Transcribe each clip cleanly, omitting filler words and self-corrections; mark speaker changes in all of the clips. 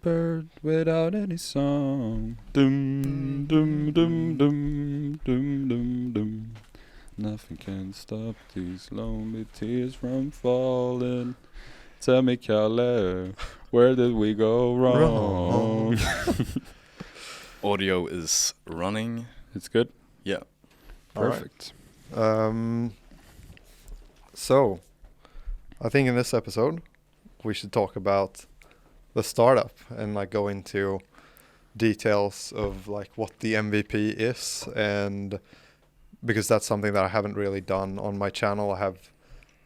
Speaker 1: Bird without any song. Dum dum dum dum dum dum dum. Nothing can stop these lonely tears from falling. Tell me, Kalle, where did we go wrong?
Speaker 2: Audio is running.
Speaker 1: It's good.
Speaker 2: Yeah.
Speaker 1: Perfect.
Speaker 3: So, I think in this episode, we should talk about the startup and like go into details of like what the MVP is, and because that's something that I haven't really done on my channel. I have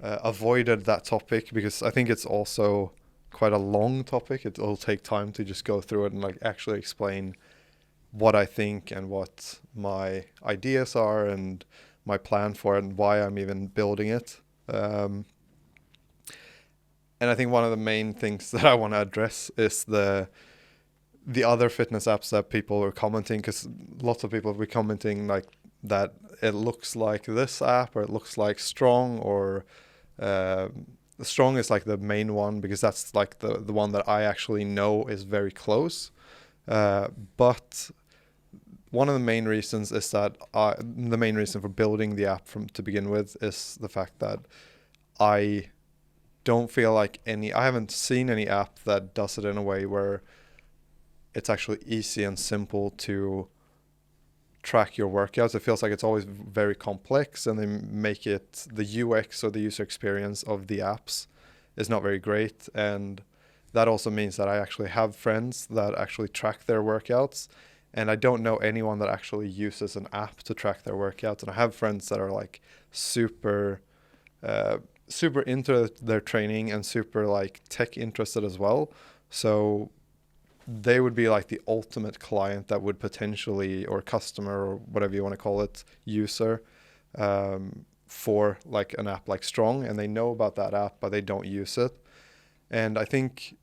Speaker 3: avoided that topic because I think it's also quite a long topic. It'll take time to just go through it and like actually explain what I think and what my ideas are and my plan for it and why I'm even building it. And I think one of the main things that I want to address is the other fitness apps that people are commenting, because lots of people have been commenting like that it looks like this app or it looks like Strong, or Strong is like the main one because that's like the one that I actually know is very close. But one of the main reasons is that the main reason for building the app to begin with is the fact that I don't feel like I haven't seen any app that does it in a way where it's actually easy and simple to track your workouts. It feels like it's always very complex, and they make it, the UX or the user experience of the apps is not very great. And that also means that I actually have friends that actually track their workouts, and I don't know anyone that actually uses an app to track their workouts. And I have friends that are like super into their training and super like tech interested as well. So they would be like the ultimate client that would potentially, or customer or whatever you want to call it, user for like an app like Strong, and they know about that app but they don't use it. And I think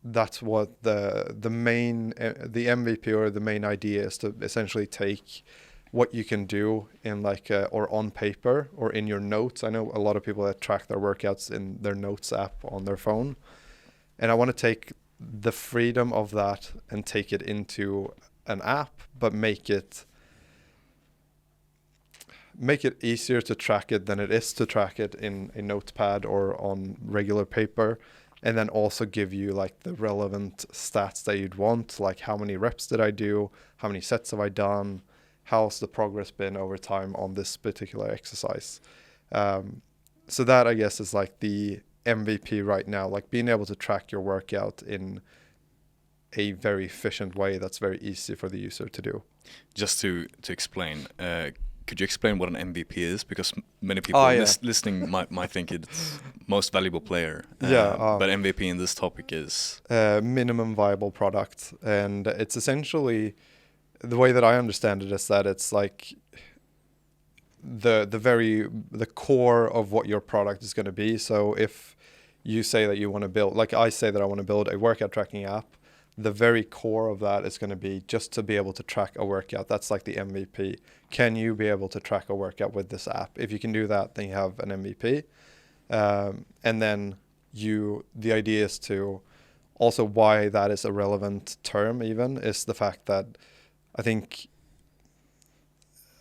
Speaker 3: that's what the MVP or the main idea is, to essentially take what you can do in like or on paper or in your notes. I know a lot of people that track their workouts in their notes app on their phone, and I want to take the freedom of that and take it into an app, but make it easier to track it than it is to track it in a notepad or on regular paper. And then also give you like the relevant stats that you'd want, like how many reps did I do, how many sets have I done, how's the progress been over time on this particular exercise. So that, I guess, is like the MVP right now, like being able to track your workout in a very efficient way that's very easy for the user to do.
Speaker 2: Just to explain, could you explain what an MVP is? Because many people listening might think it's most valuable player. But MVP in this topic is
Speaker 3: minimum viable product, and it's essentially, the way that I understand it is that it's like the core of what your product is going to be. So if you say that you want to build, like I say that I want to build a workout tracking app, the very core of that is going to be just to be able to track a workout. That's like the MVP. Can you be able to track a workout with this app? If you can do that, then you have an MVP. And then the idea is to also, why that is a relevant term even, is the fact that I think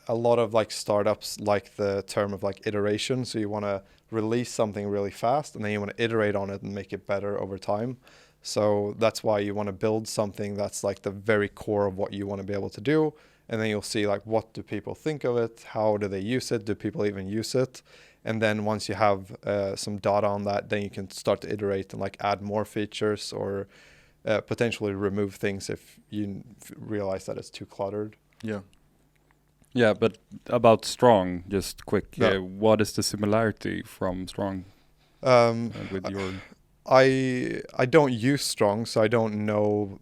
Speaker 3: a lot of like startups like the term of like iteration. So you want to release something really fast and then you want to iterate on it and make it better over time. So that's why you want to build something that's like the very core of what you want to be able to do. And then you'll see like, what do people think of it? How do they use it? Do people even use it? And then once you have some data on that, then you can start to iterate and like add more features, or potentially remove things if you realize that it's too cluttered.
Speaker 1: Yeah, but about Strong, just quick, what is the similarity from Strong with your...
Speaker 3: I don't use Strong, so I don't know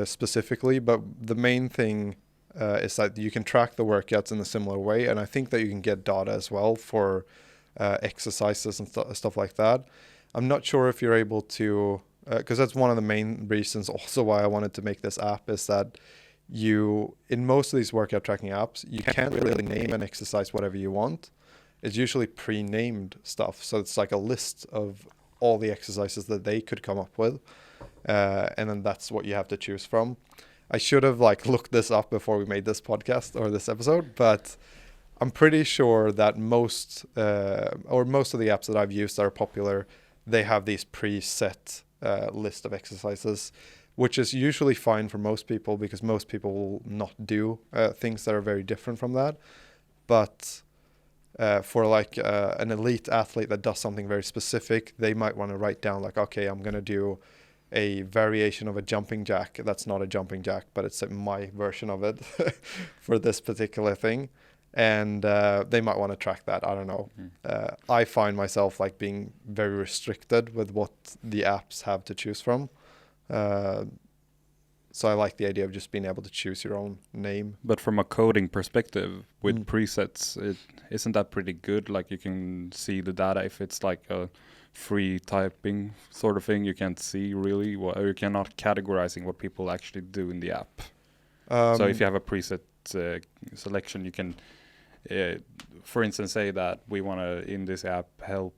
Speaker 3: specifically, but the main thing is that you can track the workouts in a similar way, and I think that you can get data as well for exercises and stuff like that. I'm not sure if you're able to, because that's one of the main reasons also why I wanted to make this app, is that in most of these workout tracking apps, you can't really name an exercise whatever you want. It's usually pre-named stuff, so it's like a list of all the exercises that they could come up with. and then that's what you have to choose from. I should have like looked this up before we made this podcast or this episode, but I'm pretty sure that most of the apps that I've used that are popular, they have these preset list of exercises, which is usually fine for most people because most people will not do things that are very different from that. But for like an elite athlete that does something very specific, they might want to write down like, okay, I'm going to do a variation of a jumping jack. That's not a jumping jack, but it's my version of it for this particular thing. And they might want to track that. I don't know. I find myself like being very restricted with what the apps have to choose from. So I like the idea of just being able to choose your own name.
Speaker 1: But from a coding perspective, with presets, isn't that pretty good? Like you can see the data if it's like a free typing sort of thing. You can't see really, or you cannot categorizing what people actually do in the app. So if you have a preset selection, you can, for instance, say that we want to in this app help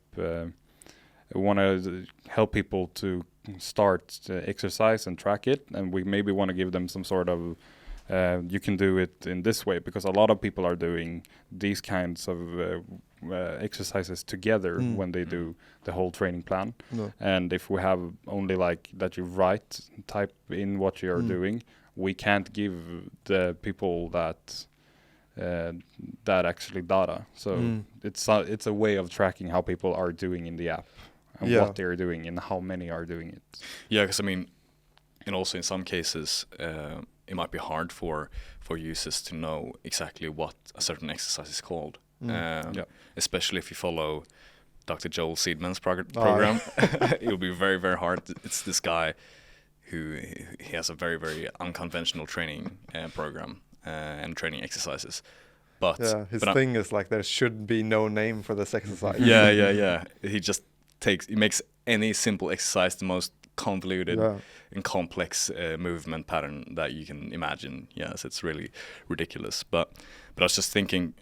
Speaker 1: people to start exercise and track it, and we maybe want to give them some sort of you can do it in this way, because a lot of people are doing these kinds of exercises together when they do the whole training plan. And if we have only like that you type in what you're doing, we can't give the people that actually data. So it's a way of tracking how people are doing in the app and what they're doing and how many are doing it.
Speaker 2: Yeah, because I mean, and also in some cases, it might be hard for users to know exactly what a certain exercise is called. Especially if you follow Dr. Joel Seedman's program. It will be very, very hard. It's this guy who he has a very, very unconventional training program and training exercises. But
Speaker 3: his thing is like there should be no name for this exercise.
Speaker 2: Yeah. He makes any simple exercise the most convoluted and complex movement pattern that you can imagine. Yes, it's really ridiculous. But I was just thinking,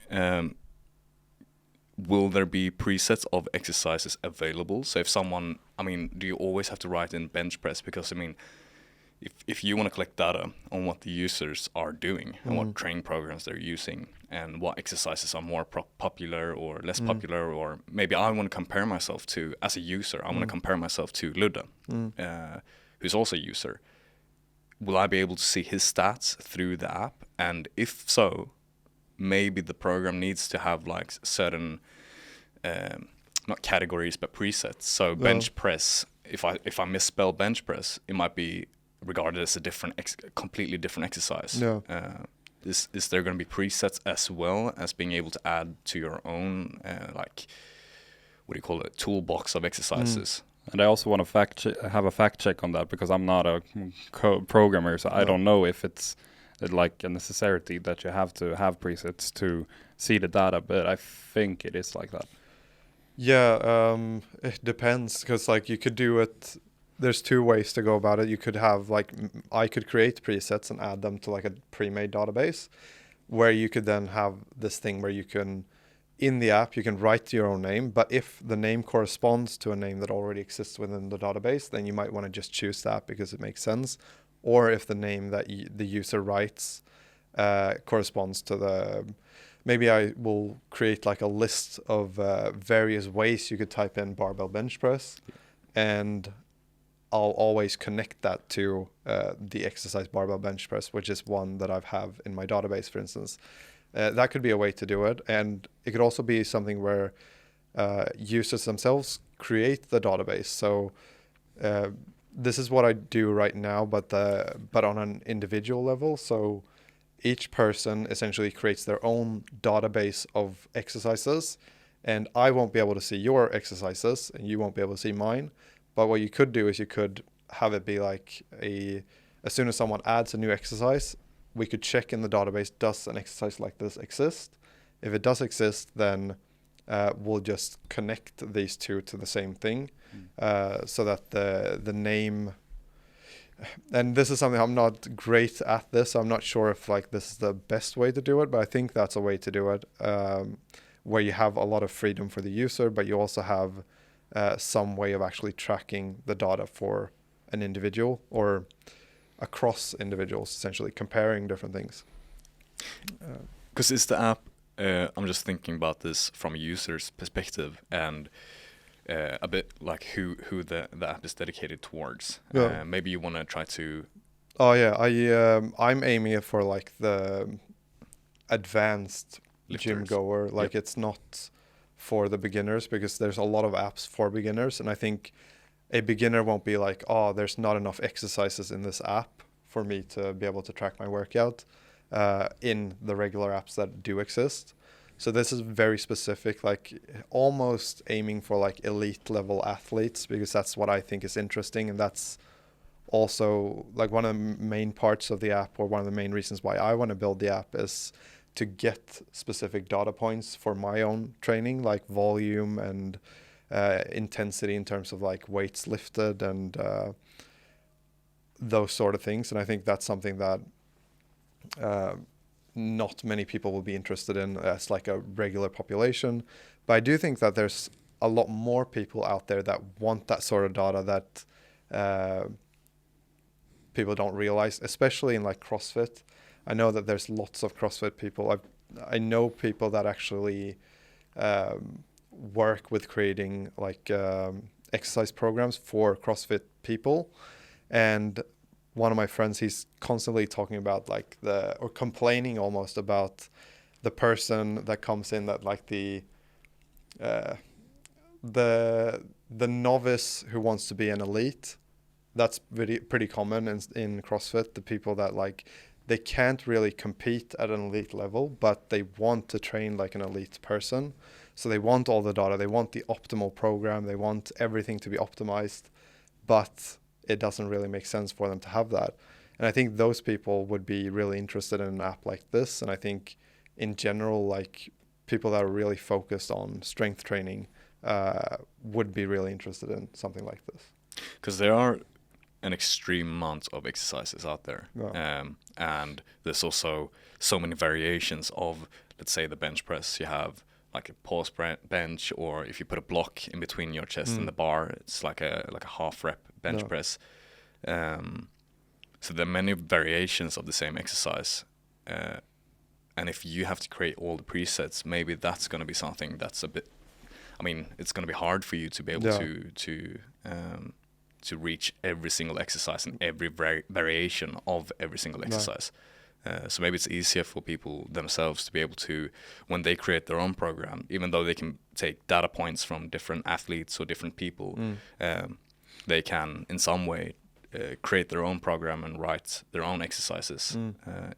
Speaker 2: will there be presets of exercises available? So if someone, I mean, do you always have to write in bench press? Because I mean, if you want to collect data on what the users are doing and what training programs they're using and what exercises are more popular or less popular, or maybe I want to compare myself to, as a user, I want to compare myself to Ludde, who's also a user. Will I be able to see his stats through the app? And if so, maybe the program needs to have like certain, not categories, but presets. So bench press, if I misspell bench press, it might be regarded as a completely different exercise. Is there going to be presets as well as being able to add to your own like, what do you call it, toolbox of exercises?
Speaker 1: And I also want to have a fact check on that, because I'm not a programmer, so I don't know if it's like a necessity that you have to have presets to see the data, but I think it is like that.
Speaker 3: Yeah, it depends, because like you could do it. There's two ways to go about it. You could have like, I could create presets and add them to like a pre-made database, where you could then have this thing where you can, in the app, you can write your own name, but if the name corresponds to a name that already exists within the database, then you might want to just choose that because it makes sense. Or if the name that the user writes corresponds to the, maybe I will create like a list of various ways you could type in barbell bench press, and I'll always connect that to the exercise barbell bench press, which is one that I have in my database, for instance. That could be a way to do it. And it could also be something where users themselves create the database. So this is what I do right now, but on an individual level. So each person essentially creates their own database of exercises, and I won't be able to see your exercises and you won't be able to see mine. But what you could do is you could have it be like as soon as someone adds a new exercise, we could check in the database, does an exercise like this exist? If it does exist, then we'll just connect these two to the same thing, so that the name, and this is something I'm not great at this, so I'm not sure if like this is the best way to do it, but I think that's a way to do it, where you have a lot of freedom for the user, but you also have some way of actually tracking the data for an individual or across individuals, essentially comparing different things.
Speaker 2: Because it's the app, I'm just thinking about this from a user's perspective and a bit like who the app is dedicated towards.
Speaker 3: Yeah.
Speaker 2: Maybe you want to try to...
Speaker 3: Oh yeah, I'm aiming it for like the advanced gym
Speaker 2: Lifters.
Speaker 3: goer. Like it's not for the beginners, because there's a lot of apps for beginners, and I think a beginner won't be like, oh, there's not enough exercises in this app for me to be able to track my workout in the regular apps that do exist. So this is very specific, like almost aiming for like elite level athletes, because that's what I think is interesting, and that's also like one of the main parts of the app, or one of the main reasons why I want to build the app, is to get specific data points for my own training, like volume and intensity in terms of like weights lifted and those sort of things. And I think that's something that not many people will be interested in as like a regular population. But I do think that there's a lot more people out there that want that sort of data that people don't realize, especially in like CrossFit. I know that there's lots of CrossFit people. I know people that actually work with creating like exercise programs for CrossFit people. And one of my friends, he's constantly talking about like or complaining almost about the person that comes in that like the novice who wants to be an elite. That's pretty common in CrossFit. The people that like, they can't really compete at an elite level, but they want to train like an elite person. So they want all the data, they want the optimal program, they want everything to be optimized, but it doesn't really make sense for them to have that. And I think those people would be really interested in an app like this. And I think in general, like people that are really focused on strength training would be really interested in something like this.
Speaker 2: Because there are an extreme amount of exercises out there.
Speaker 3: Yeah.
Speaker 2: And there's also so many variations of, let's say, the bench press. You have like a pause bench, or if you put a block in between your chest and the bar, it's like a half rep bench press. So there are many variations of the same exercise. And if you have to create all the presets, maybe that's going to be something that's a bit, I mean, it's going to be hard for you to be able to reach every single exercise and every variation of every single exercise. So maybe it's easier for people themselves to be able to, when they create their own program, even though they can take data points from different athletes or different people, they can in some way create their own program and write their own exercises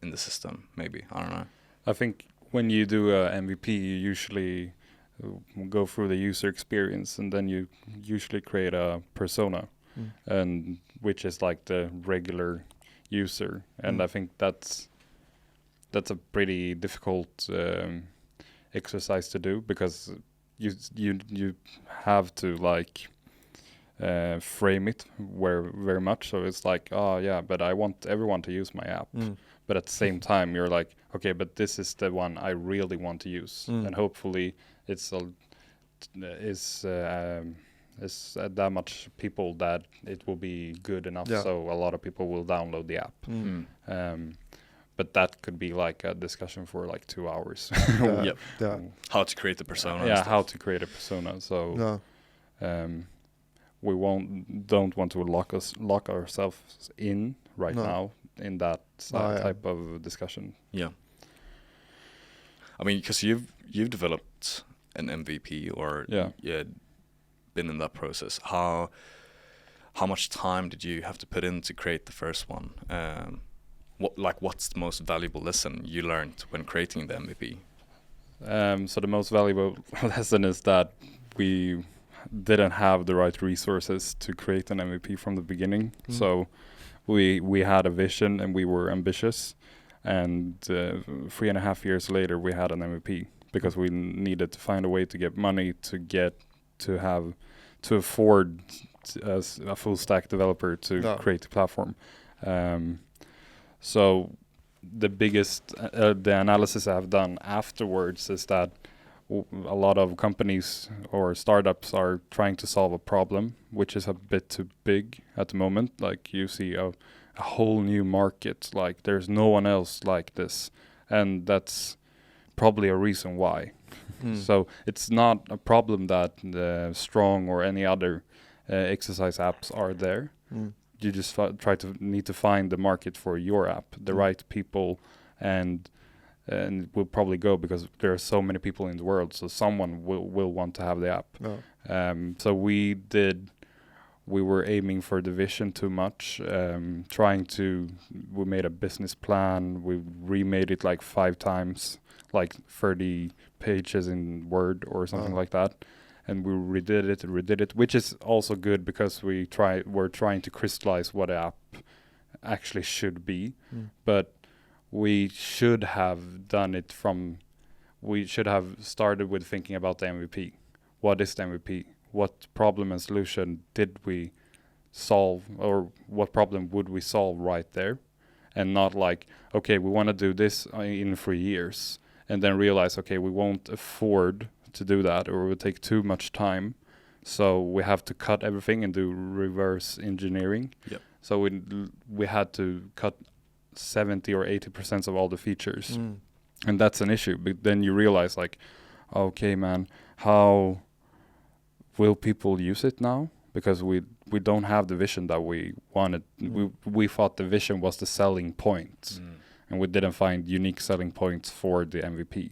Speaker 2: in the system, maybe. I don't know.
Speaker 1: I think when you do a MVP, you usually go through the user experience, and then you usually create a persona, and which is like the regular user. And I think that's a pretty difficult exercise to do, because you have to like frame it very much. So it's like, oh yeah, but I want everyone to use my app. But at the same time, you're like, okay, but this is the one I really want to use, and hopefully it's that much people that it will be good enough, so a lot of people will download the app. But that could be like a discussion for like 2 hours.
Speaker 2: How to create the persona.
Speaker 1: Yeah, how to create a persona. So we don't want to lock ourselves in right now in that type of discussion. Yeah.
Speaker 2: I mean, because you've developed an MVP or been in that process. How much time did you have to put in to create the first one? What's the most valuable lesson you learned when creating the MVP?
Speaker 1: So the most valuable lesson is that we didn't have the right resources to create an MVP from the beginning. So we had a vision and we were ambitious, and 3.5 years later we had an MVP because we needed to find a way to get money to afford as a full stack developer to create the platform. So the biggest the analysis I've done afterwards is that a lot of companies or startups are trying to solve a problem which is a bit too big at the moment. Like you see a whole new market, like there's no one else like this, and that's probably a reason why. So it's not a problem that Strong or any other exercise apps are there. You just need to find the market for your app, the right people, and it will probably go because there are so many people in the world, so someone will want to have the app. So we were aiming for the vision too much, we made a business plan, we remade it like 5 times, like 30 pages in Word or something like that, and we redid it, which is also good because we're trying to crystallize what the app actually should be. But we should have started with thinking about the MVP. What is the MVP? What problem and solution did we solve, or what problem would we solve right there? And not like, okay, we want to do this in 3 years, and then realize, okay, we won't afford to do that, or it would take too much time. So we have to cut everything and do reverse engineering.
Speaker 2: Yep.
Speaker 1: So we had to cut 70 or 80% of all the features. And that's an issue. But then you realize, like, okay, man, how will people use it now? Because we don't have the vision that we wanted. We thought the vision was the selling point, and we didn't find unique selling points for the MVP.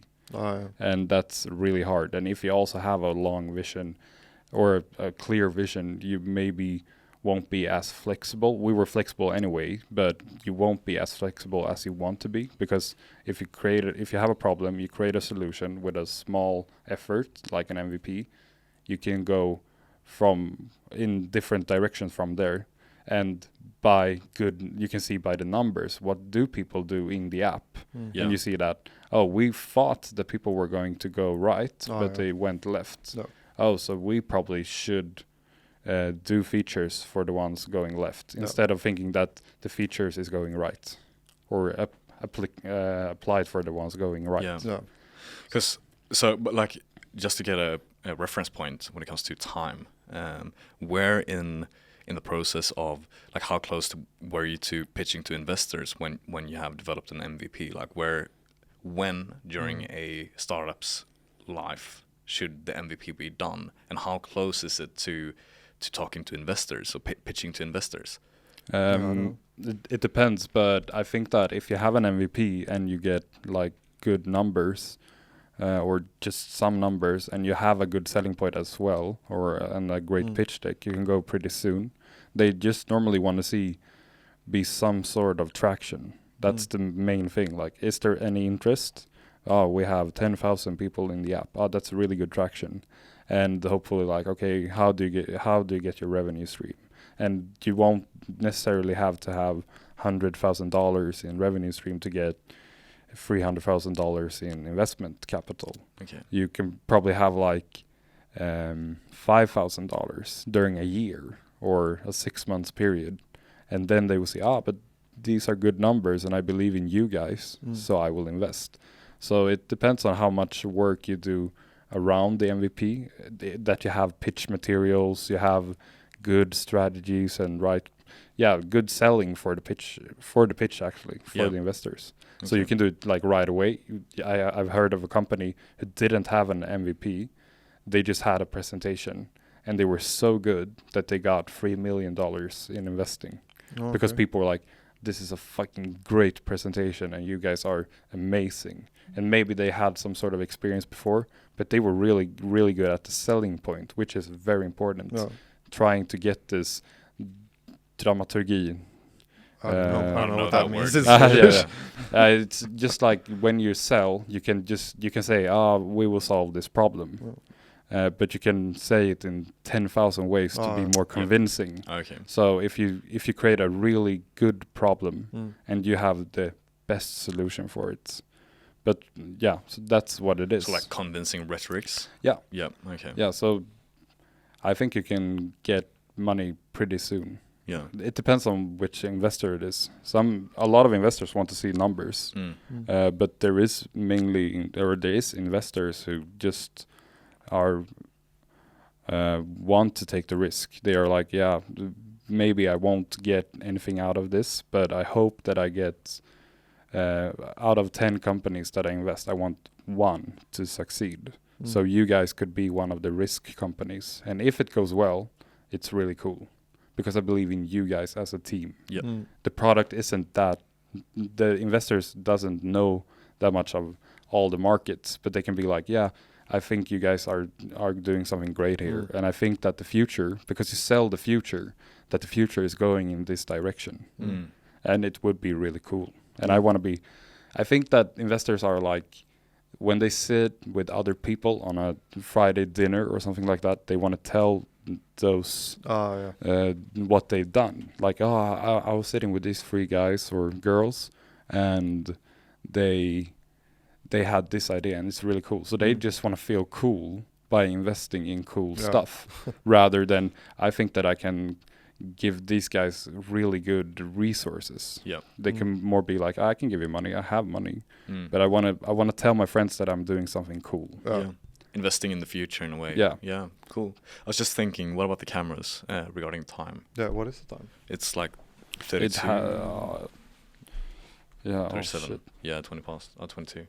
Speaker 1: And that's really hard. And if you also have a long vision or a clear vision, you maybe won't be as flexible. We were flexible anyway, but you won't be as flexible as you want to be, because if you have a problem, you create a solution with a small effort, like an MVP, you can go in different directions from there. And you can see by the numbers, what do people do in the app? And you see that, we thought that people were going to go right, but they went left. So we probably should do features for the ones going left, instead of thinking that the features is going right, or applied for the ones going right.
Speaker 2: But like, just to get a reference point when it comes to time, where in the process of, like, how close were you to pitching to investors when you have developed an MVP? Like, when during a startup's life should the MVP be done, and how close is it to talking to investors, so pitching to investors?
Speaker 1: It depends, but I think that if you have an MVP and you get like good numbers, or just some numbers, and you have a good selling point as well, and a great pitch deck, you can go pretty soon. They just normally want to be some sort of traction. That's the main thing. Like, is there any interest? We have 10,000 people in the app. That's really good traction. And hopefully, like, okay, how do you get your revenue stream? And you won't necessarily have to have $100,000 in revenue stream to get $300,000 in investment capital.
Speaker 2: Okay.
Speaker 1: You can probably have like $5,000 during a year or a 6 months period, and then they will say, but these are good numbers, and I believe in you guys, so I will invest. So it depends on how much work you do around the MVP, that you have pitch materials, you have good strategies, and good selling for the pitch actually, for the investors. Okay. So you can do it like right away. I've heard of a company who didn't have an MVP. They just had a presentation, and they were so good that they got $3 million in investing. Because people were like, this is a fucking great presentation, and you guys are amazing. And maybe they had some sort of experience before, but they were really, really good at the selling point, which is very important. Trying to get this dramaturgy.
Speaker 3: I don't know what that means.
Speaker 1: It's just like when you sell, you can say, we will solve this problem. But you can say it in 10,000 ways to be more convincing.
Speaker 2: Okay.
Speaker 1: So if you create a really good problem and you have the best solution for it, but so that's what it is.
Speaker 2: So like convincing rhetorics.
Speaker 1: Yeah.
Speaker 2: Yeah. Okay.
Speaker 1: Yeah. So I think you can get money pretty soon.
Speaker 2: Yeah.
Speaker 1: It depends on which investor it is. A lot of investors want to see numbers, but there is investors who just are want to take the risk. They are like, yeah, maybe I won't get anything out of this, but I hope that I get out of 10 companies that I invest, I want one to succeed. So you guys could be one of the risk companies, and if it goes well, it's really cool because I believe in you guys as a team. The product isn't that, the investors doesn't know that much of all the markets, but they can be like, yeah, I think you guys are doing something great here, and I think that the future, because you sell the future, that the future is going in this direction, and it would be really cool. And I think that investors are like, when they sit with other people on a Friday dinner or something like that, they want to tell those what they've done. Like, I was sitting with these 3 guys or girls, and they had this idea, and it's really cool. So they just want to feel cool by investing in cool stuff, rather than I think that I can give these guys really good resources. They can more be like, I can give you money, I have money, but I want to tell my friends that I'm doing something cool.
Speaker 2: Investing in the future in a way. Yeah, cool. I was just thinking, what about the cameras regarding time?
Speaker 3: Yeah, what is the time?
Speaker 2: It's like 32. 37. Yeah, 20 past. 22.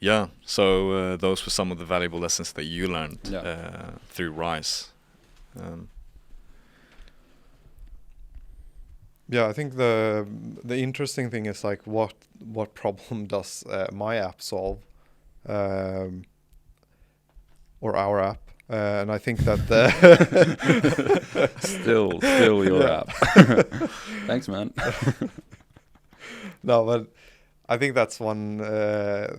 Speaker 2: Yeah, so those were some of the valuable lessons that you learned through Rise.
Speaker 3: Yeah, I think the interesting thing is like what problem does my app solve, or our app, and I think that
Speaker 1: still your app. Thanks, man.
Speaker 3: No, but I think that's one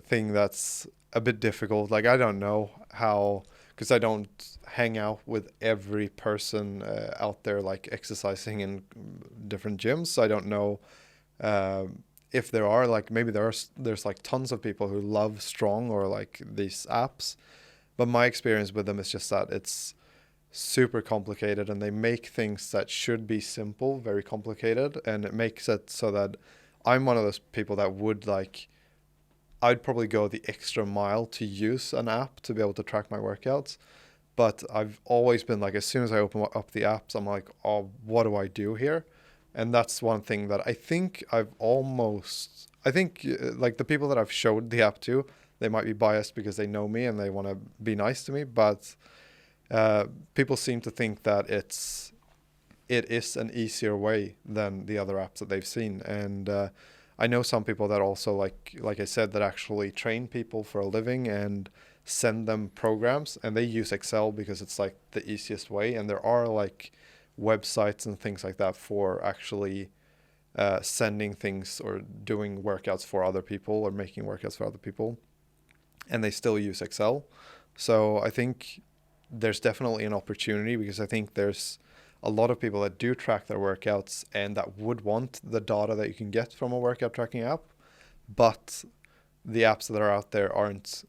Speaker 3: thing that's a bit difficult. Like, I don't know how, because I don't hang out with every person out there like exercising in different gyms. So I don't know if there are like, maybe there's like tons of people who love Strong or like these apps, but my experience with them is just that it's super complicated, and they make things that should be simple very complicated, and it makes it so that I'm one of those people that would like, I'd probably go the extra mile to use an app to be able to track my workouts. But I've always been like, as soon as I open up the apps, I'm like, oh, what do I do here? And that's one thing that I think like the people that I've showed the app to, they might be biased because they know me and they want to be nice to me. But people seem to think that it is an easier way than the other apps that they've seen. And I know some people that also, like I said, that actually train people for a living and send them programs, and they use Excel because it's like the easiest way. And there are like websites and things like that for actually sending things or doing workouts for other people or making workouts for other people, and they still use Excel. So I think there's definitely an opportunity, because I think there's a lot of people that do track their workouts and that would want the data that you can get from a workout tracking app, but the apps that are out there aren't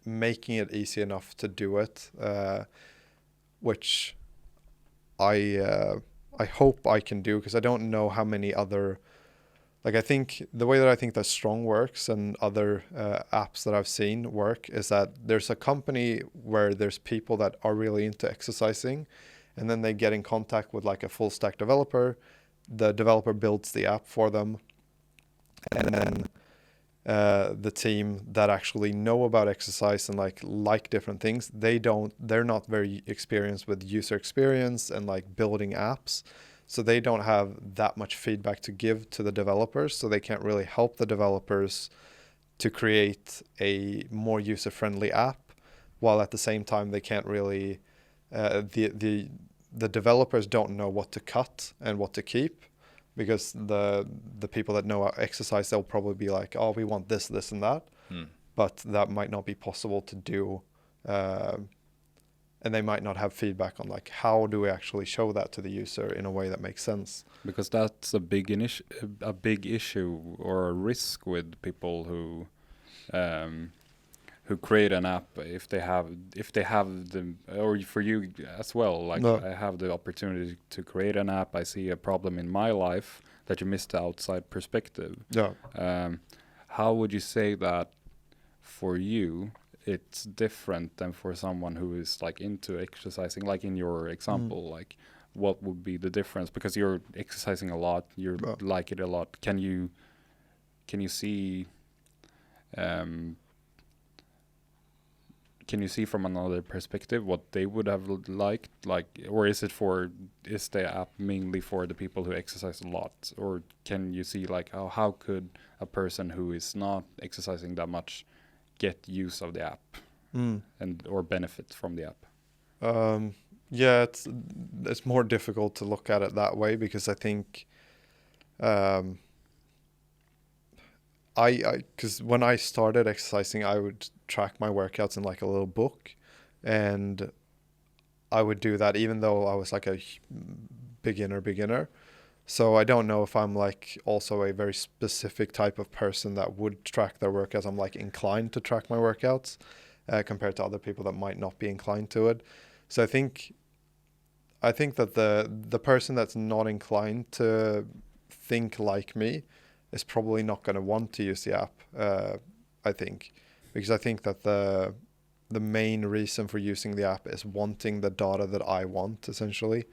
Speaker 3: making it easy enough to do it, which I hope I can do, because I don't know how many other, like, I think the way that I think that Strong works and other apps that I've seen work is that there's a company where there's people that are really into exercising, and then they get in contact with like a full stack developer. The developer builds the app for them, and then the team that actually know about exercise and like different things, they're not very experienced with user experience and like building apps. So they don't have that much feedback to give to the developers. So they can't really help the developers to create a more user-friendly app, while at the same time they can't really, the developers don't know what to cut and what to keep, because the people that know exercise, they'll probably be like, oh, we want this, this, and that. But that might not be possible to do. And they might not have feedback on like, how do we actually show that to the user in a way that makes sense?
Speaker 1: Because that's a big issue or a risk with people who who create an app, if they have the, or for you as well, like
Speaker 3: No.
Speaker 1: I have the opportunity to create an app, I see a problem in my life that you missed the outside perspective.
Speaker 3: Yeah.
Speaker 1: How would you say that for you it's different than for someone who is like into exercising, like in your example? Like what would be the difference? Because you're exercising a lot, you like it a lot. Can you see can you see from another perspective what they would have liked, like, or is the app mainly for the people who exercise a lot? Or can you see like how could a person who is not exercising that much get use of the app and or benefit from the app?
Speaker 3: Yeah, it's more difficult to look at it that way, because I think because when I started exercising, I would track my workouts in like a little book, and I would do that even though I was like a beginner. So I don't know if I'm like also a very specific type of person that would track their workouts. I'm like inclined to track my workouts compared to other people that might not be inclined to it. So I think that the person that's not inclined to think like me is probably not going to want to use the app. I think, because I think that the main reason for using the app is wanting the data that I want, essentially.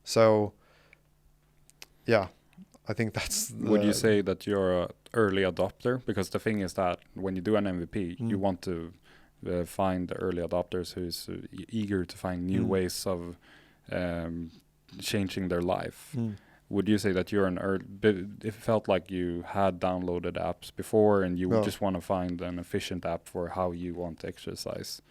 Speaker 3: So yeah, I think that's.
Speaker 1: Would you say that you're an early adopter? Because the thing is that when you do an MVP, you want to find the early adopters who's eager to find new ways of changing their life. Would you say that you're an early? It felt like you had downloaded apps before, and you would just want to find an efficient app for how you want to exercise.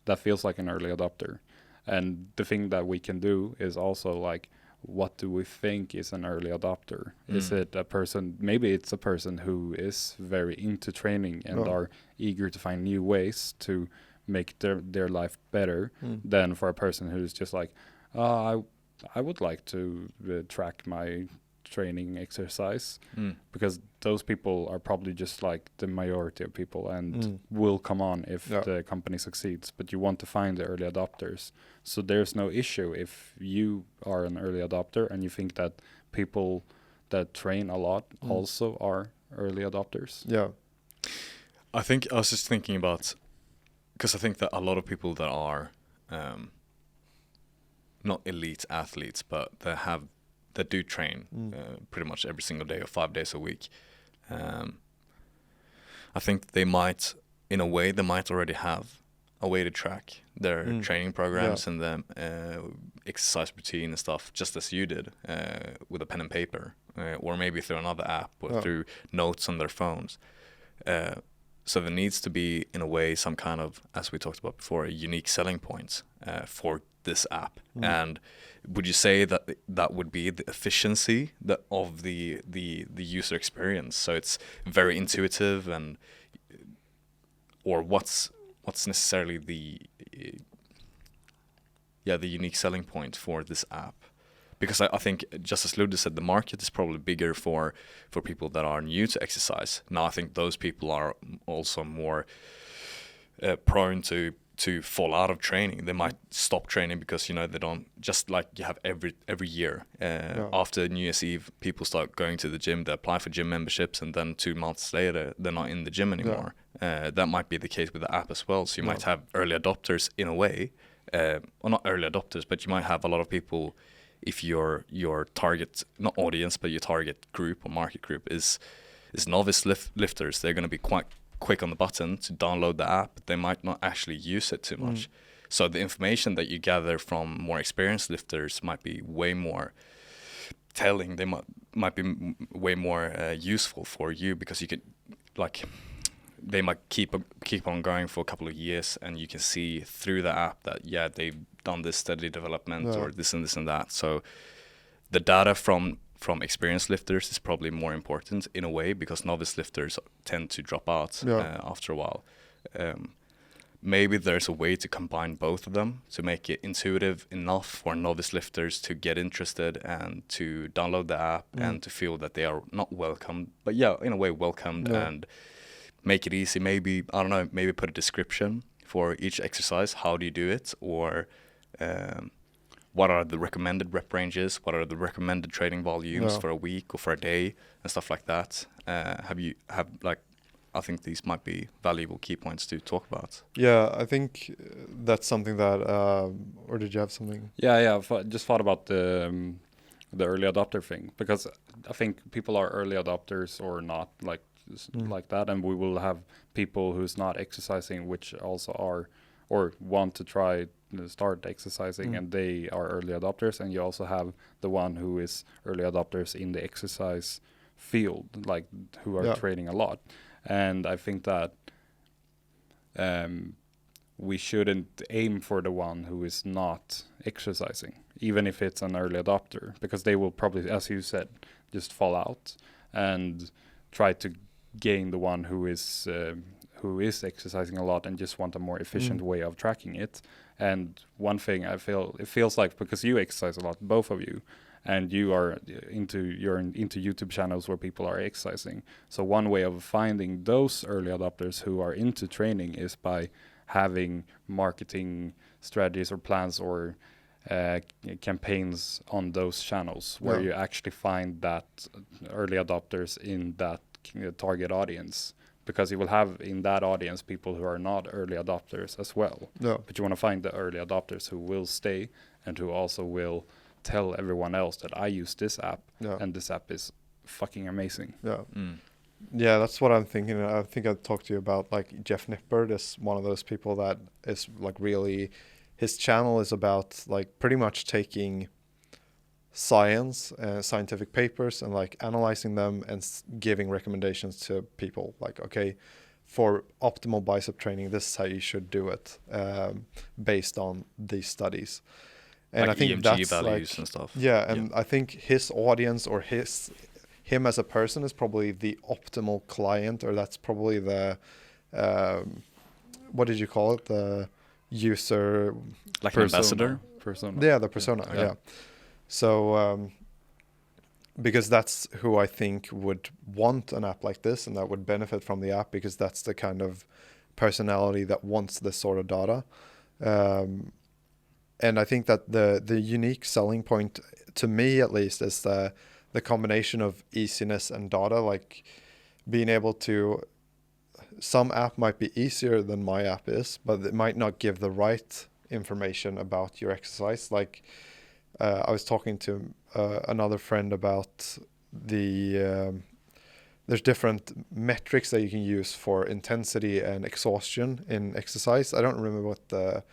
Speaker 1: That feels like an early adopter. And the thing that we can do is also like, what do we think is an early adopter? Is it a person, maybe it's a person who is very into training and are eager to find new ways to make their life better than for a person who's just like, I would like to track my training exercise, because those people are probably just like the majority of people and will come on if the company succeeds. But you want to find the early adopters. So there's no issue if you are an early adopter and you think that people that train a lot also are early adopters.
Speaker 3: Yeah.
Speaker 2: I think I was just thinking about, because I think that a lot of people that are not elite athletes, but that do train pretty much every single day or 5 days a week. I think they might, in a way, already have a way to track their training programs and the exercise routine and stuff, just as you did, with a pen and paper, or maybe through another app or through notes on their phones. So there needs to be, in a way, some kind of, as we talked about before, a unique selling point for this app. And would you say that would be the efficiency of the user experience? So it's very intuitive, and or what's necessarily the unique selling point for this app? Because I think, just as Ludde said, the market is probably bigger for people that are new to exercise. Now I think those people are also more prone to fall out of training. They might stop training because they don't, just like you have every year after New Year's Eve, people start going to the gym, they apply for gym memberships, and then 2 months later they're not in the gym anymore. That might be the case with the app as well. So you might have early adopters in a way, or not early adopters, but you might have a lot of people. If your target, not audience, but your target group or market group is novice lifters, they're going to be quite quick on the button to download the app, but they might not actually use it too much. So the information that you gather from more experienced lifters might be way more telling. They might be way more useful for you, because you could, like, they might keep on going for a couple of years, and you can see through the app that they've done this steady development or this and that. So the data from experienced lifters is probably more important in a way, because novice lifters tend to drop out after a while. Maybe there's a way to combine both of them to make it intuitive enough for novice lifters to get interested and to download the app and to feel that they are not welcomed, but in a way welcomed, and make it easy. Maybe, I don't know, maybe put a description for each exercise. How do you do it? Or what are the recommended rep ranges? What are the recommended training volumes for a week or for a day and stuff like that? I think these might be valuable key points to talk about.
Speaker 3: Yeah, I think that's something that, or did you have something?
Speaker 1: Yeah. Just thought about the early adopter thing, because I think people are early adopters or not, like that, and we will have people who's not exercising, which also are or want to try to start exercising, and they are early adopters, and you also have the one who is early adopters in the exercise field, like who are training a lot. And I think that we shouldn't aim for the one who is not exercising, even if it's an early adopter, because they will probably, as you said, just fall out and try to gain the one who is exercising a lot and just want a more efficient way of tracking it. And one thing it feels like, because you exercise a lot, both of you, and you're into YouTube channels where people are exercising. So one way of finding those early adopters who are into training is by having marketing strategies or plans or campaigns on those channels where you actually find that early adopters in that target audience, because you will have in that audience people who are not early adopters as well. But you want to find the early adopters who will stay and who also will tell everyone else that I use this app and this app is fucking amazing.
Speaker 3: Yeah, that's what I'm thinking. I think I talked to you about, like, Jeff Nippard is one of those people that is like really, his channel is about like pretty much taking scientific papers and like analyzing them and giving recommendations to people, like, okay, for optimal bicep training, this is how you should do it, based on these studies. And
Speaker 2: like
Speaker 3: I think
Speaker 2: EMG
Speaker 3: that's
Speaker 2: values
Speaker 3: like,
Speaker 2: and stuff.
Speaker 3: Yeah, and I think his audience or him as a person is probably the optimal client, or that's probably the what did you call it? The user,
Speaker 2: like an ambassador.
Speaker 1: Persona.
Speaker 3: Yeah, the persona. Yeah. So because that's who I think would want an app like this and that would benefit from the app, because that's the kind of personality that wants this sort of data. And I think that the unique selling point, to me at least, is the combination of easiness and data. Like being able to, some app might be easier than my app is, but it might not give the right information about your exercise. Like I was talking to another friend about there's different metrics that you can use for intensity and exhaustion in exercise. I don't remember what the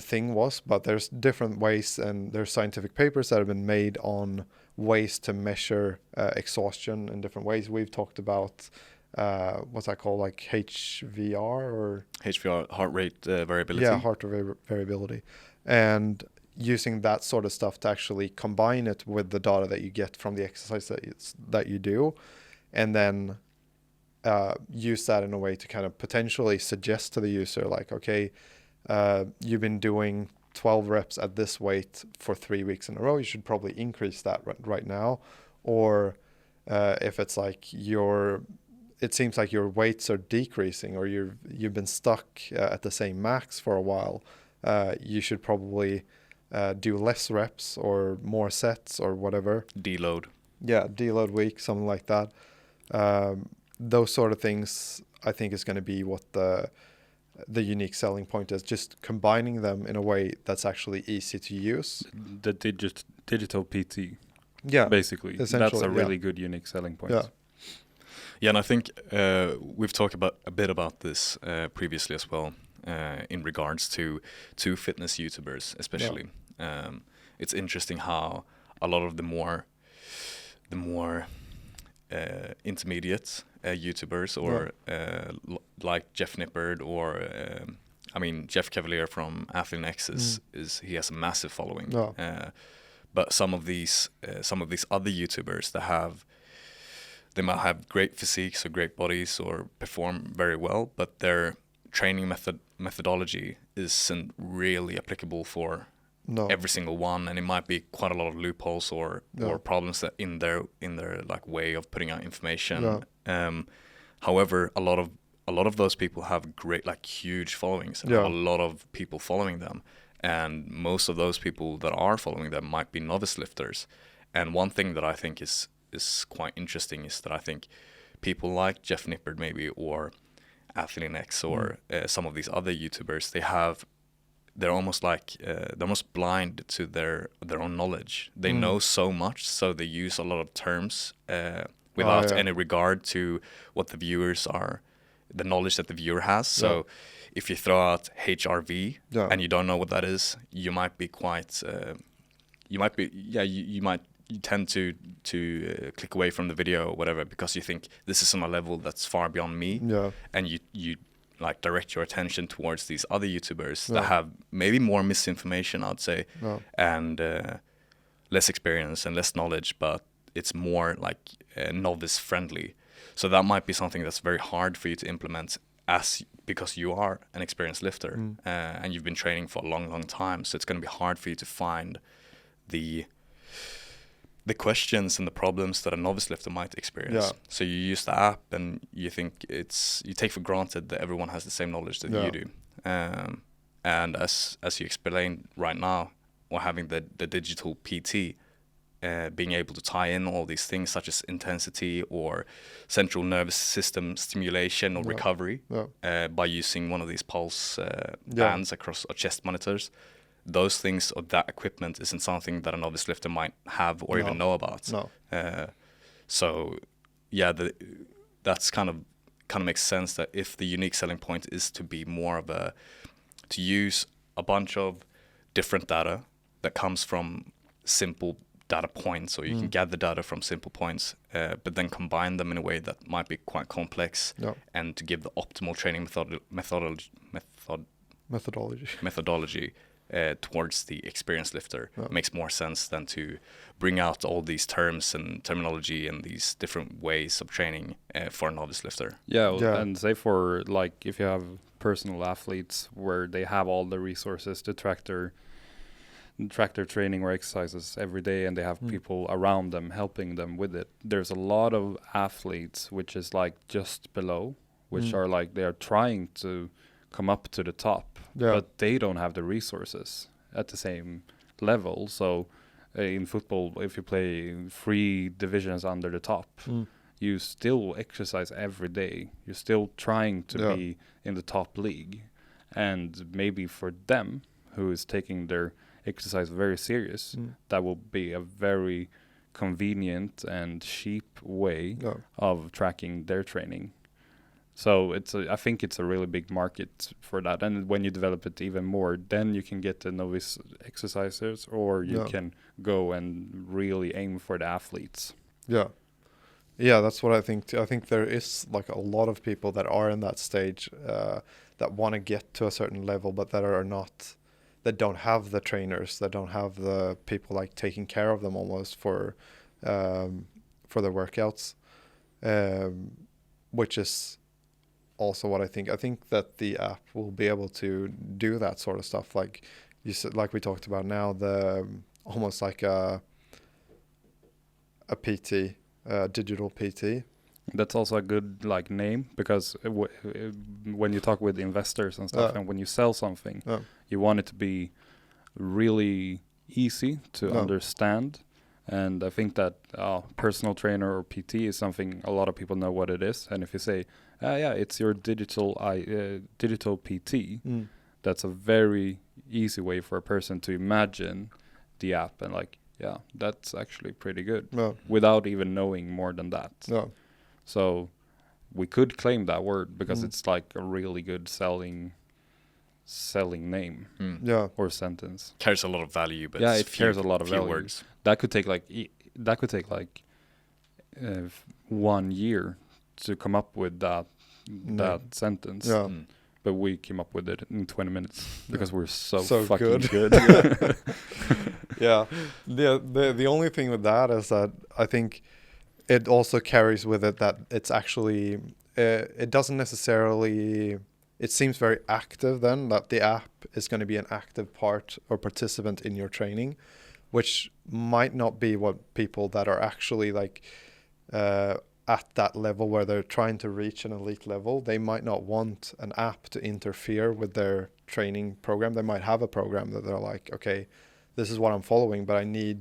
Speaker 3: thing was, but there's different ways, and there's scientific papers that have been made on ways to measure exhaustion in different ways. We've talked about what's that called, like HVR or
Speaker 2: heart rate variability.
Speaker 3: Yeah, heart rate variability, and using that sort of stuff to actually combine it with the data that you get from the exercise that you do, and then use that in a way to kind of potentially suggest to the user, like, okay, you've been doing 12 reps at this weight for 3 weeks in a row, you should probably increase that right now. Or if it's like it seems like your weights are decreasing, or you've been stuck at the same max for a while, you should probably do less reps or more sets or whatever.
Speaker 2: Deload.
Speaker 3: Yeah, deload week, something like that. Those sort of things I think is going to be what the unique selling point is, just combining them in a way that's actually easy to use.
Speaker 1: The digital PT.
Speaker 3: Yeah,
Speaker 1: basically. That's a really good unique selling point.
Speaker 2: Yeah, and I think we've talked a bit about this previously as well, in regards to fitness YouTubers especially. It's interesting how a lot of the more intermediate YouTubers, or like Jeff Nippard, or Jeff Cavalier from Athlete X he has a massive following. But some of these other YouTubers they might have great physiques or great bodies or perform very well, but their training methodology isn't really applicable for every single one, and it might be quite a lot of loopholes or problems that in their like way of putting out information. However, a lot of those people have great, like, huge followings, and have a lot of people following them, and most of those people that are following them might be novice lifters. And one thing that I think is quite interesting is that I think people like Jeff Nippard maybe, or AthleanX, or some of these other YouTubers, they're almost like they're almost blind to their own knowledge. They know so much, so they use a lot of terms without any regard to what the viewers are, the knowledge that the viewer has. So if you throw out HRV and you don't know what that is, you might be quite you tend to click away from the video or whatever, because you think this is on a level that's far beyond me, and you like direct your attention towards these other YouTubers that have maybe more misinformation, I'd say, and less experience and less knowledge, but it's more like novice friendly. So that might be something that's very hard for you to implement, because you are an experienced lifter and you've been training for a long time. So it's going to be hard for you to find the questions and the problems that a novice lifter might experience. So you use the app and you think you take for granted that everyone has the same knowledge that you do. And as you explained right now, or having the digital PT, being able to tie in all these things such as intensity or central nervous system stimulation or recovery by using one of these pulse bands across our chest monitors. Those things or that equipment isn't something that a novice lifter might have or even know about. So that's kind of makes sense, that if the unique selling point is to be more of to use a bunch of different data that comes from simple data points, or you can gather data from simple points, but then combine them in a way that might be quite complex, and to give the optimal training methodology towards the experienced lifter makes more sense than to bring out all these terms and terminology and these different ways of training for a novice lifter.
Speaker 1: And say for, like, if you have personal athletes where they have all the resources to track their training or exercises every day, and they have people around them helping them with it. There's a lot of athletes which is like just below, which are like they are trying to come up to the top, but they don't have the resources at the same level. So in football, if you play 3 divisions under the top, you still exercise every day. You're still trying to be in the top league. And maybe for them, who is taking their exercise very serious, that will be a very convenient and cheap way of tracking their training. So I think it's a really big market for that. And when you develop it even more, then you can get the novice exercisers, or you can go and really aim for the athletes.
Speaker 3: That's what I think too. I think there is like a lot of people that are in that stage that want to get to a certain level, but that don't have the trainers, that don't have the people like taking care of them almost for their workouts, which is also what I think. I think that the app will be able to do that sort of stuff, like you said, like we talked about now, the almost like a PT, digital PT.
Speaker 1: That's also a good like name, because when you talk with investors and stuff, and when you sell something, you want it to be really easy to understand. And I think that personal trainer or PT is something a lot of people know what it is. And if you say, it's your digital PT, that's a very easy way for a person to imagine the app and like, that's actually pretty good, without even knowing more than that. So we could claim that word, because it's like a really good selling name, or sentence.
Speaker 2: Carries a lot of value, but
Speaker 1: it carries a lot of value.
Speaker 2: Words.
Speaker 1: That could take like 1 year to come up with that sentence. But we came up with it in 20 minutes because we're so fucking good.
Speaker 3: The only thing with that is that I think it also carries with it that it's actually it doesn't necessarily, it seems very active then, that the app is going to be an active part or participant in your training, which might not be what people that are actually like at that level where they're trying to reach an elite level, they might not want an app to interfere with their training program. They might have a program that they're like, okay, this is what I'm following, but I need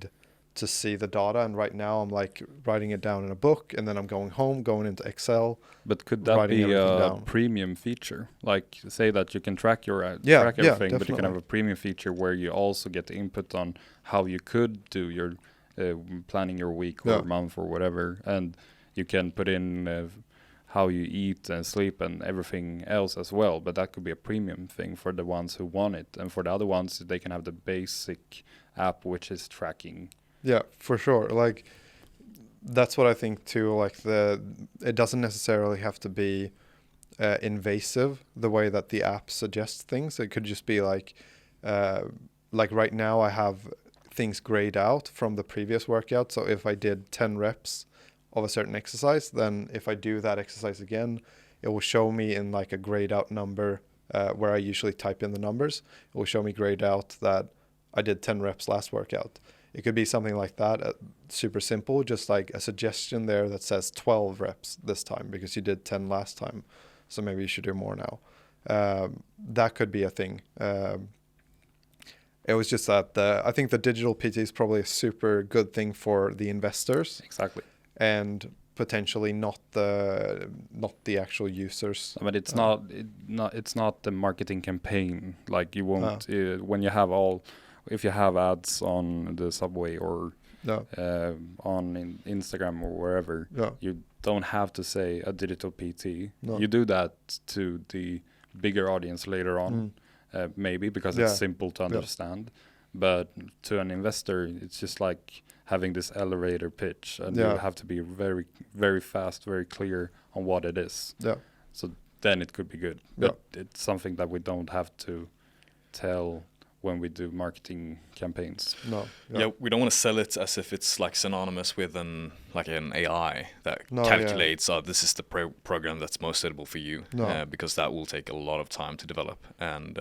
Speaker 3: to see the data. And right now I'm like writing it down in a book, and then I'm going home, going into Excel.
Speaker 1: But could that
Speaker 3: writing
Speaker 1: be
Speaker 3: everything
Speaker 1: a
Speaker 3: down.
Speaker 1: premium feature? Like say that you can track your
Speaker 3: Yeah,
Speaker 1: track
Speaker 3: yeah,
Speaker 1: everything, but you can have
Speaker 3: definitely.
Speaker 1: a premium feature where you also get the input on how you could do your planning your week or
Speaker 3: Yeah.
Speaker 1: month or whatever, and you can put in how you eat and sleep and everything else as well. But that could be a premium thing for the ones who want it, and for the other ones, they can have the basic app which is tracking.
Speaker 3: Yeah, for sure. Like that's what I think too. Like it doesn't necessarily have to be invasive the way that the app suggests things. It could just be like right now I have things grayed out from the previous workout. So if I did 10 reps of a certain exercise, then if I do that exercise again, it will show me in like a grayed out number where I usually type in the numbers. It will show me grayed out that I did 10 reps last workout. It could be something like that, super simple, just like a suggestion there that says 12 reps this time because you did 10 last time. So maybe you should do more now. That could be a thing. It was just that I think the digital PT is probably a super good thing for the investors.
Speaker 1: Exactly.
Speaker 3: And potentially not the actual users.
Speaker 1: But it's it's not the marketing campaign. Like you won't when you have if you have ads on the subway or on Instagram or wherever, you don't have to say a digital PT.
Speaker 3: No.
Speaker 1: You do that to the bigger audience later on, maybe because it's simple to understand. But to an investor, it's just like having this elevator pitch, and you have to be very, very fast, very clear on what it is.
Speaker 3: Yeah.
Speaker 1: So then it could be good. But it's something that we don't have to tell when we do marketing campaigns.
Speaker 3: No.
Speaker 2: Yeah, we don't want to sell it as if it's like synonymous with an AI that calculates, this is the program that's most suitable for you, because that will take a lot of time to develop. And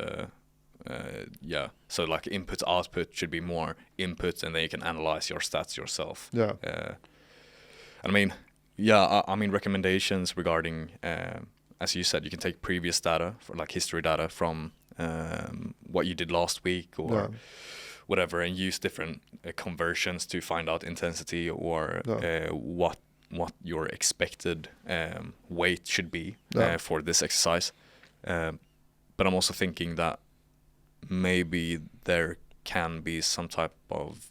Speaker 2: so like input output should be more input, and then you can analyze your stats yourself.
Speaker 3: Yeah.
Speaker 2: I mean, recommendations regarding, as you said, you can take previous data for like history data from what you did last week or whatever, and use different conversions to find out intensity or what your expected weight should be for this exercise. But I'm also thinking that maybe there can be some type of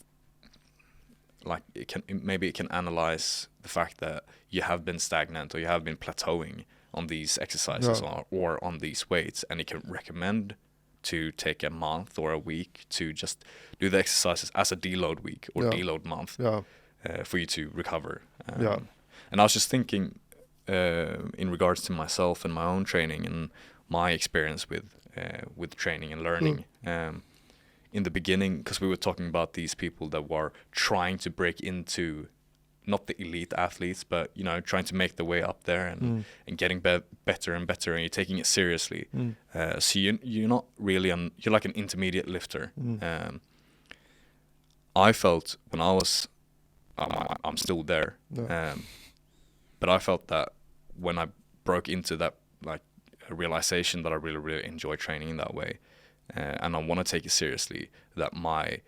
Speaker 2: it can analyze the fact that you have been stagnant or you have been plateauing on these exercises or on these weights, and it can recommend to take a month or a week to just do the exercises as a deload week or deload month for you to recover. And I was just thinking in regards to myself and my own training and my experience with training and learning. In the beginning, because we were talking about these people that were trying to break into not the elite athletes, but trying to make their way up there and getting better and better, and you're taking it seriously. So you're not really you're like an intermediate lifter. I felt when I was, I'm still there, but I felt that when I broke into that like a realization that I really, really enjoy training in that way, and I want to take it seriously, that my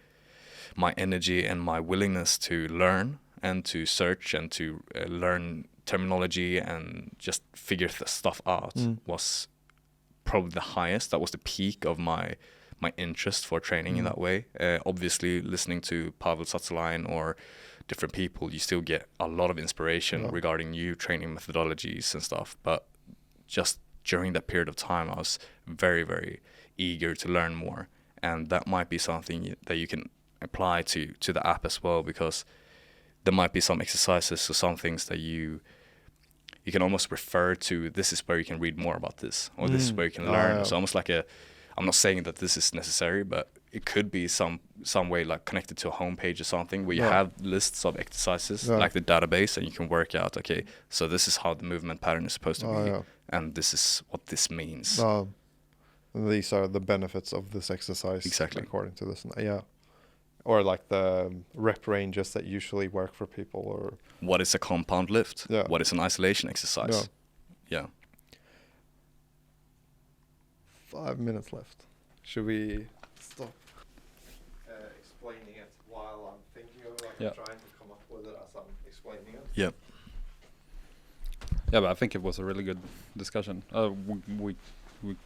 Speaker 2: energy and my willingness to learn and to search and to learn terminology and just figure stuff out was probably the highest. That was the peak of my interest for training in that way. Obviously, listening to Pavel Satsalain or different people, you still get a lot of inspiration regarding new training methodologies and stuff. But just during that period of time, I was very, very eager to learn more. And that might be something that you can apply to the app as well, because there might be some exercises or some things that you can almost refer to. This is where you can read more about this, or this is where you can learn. So almost like I'm not saying that this is necessary, but it could be some way like connected to a homepage or something where you have lists of exercises, like the database, and you can work out, okay, so this is how the movement pattern is supposed to be, and this is what this means.
Speaker 3: These are the benefits of this exercise.
Speaker 2: Exactly.
Speaker 3: According to this. or like the rep ranges that usually work for people, or
Speaker 2: What is a compound lift?
Speaker 3: Yeah.
Speaker 2: What is an isolation exercise? Yeah.
Speaker 3: 5 minutes left. Should we stop explaining it while I'm thinking of it? Like
Speaker 1: Yeah.
Speaker 3: I'm trying to come up with it as I'm explaining it.
Speaker 2: Yeah.
Speaker 1: Yeah, but I think it was a really good discussion. We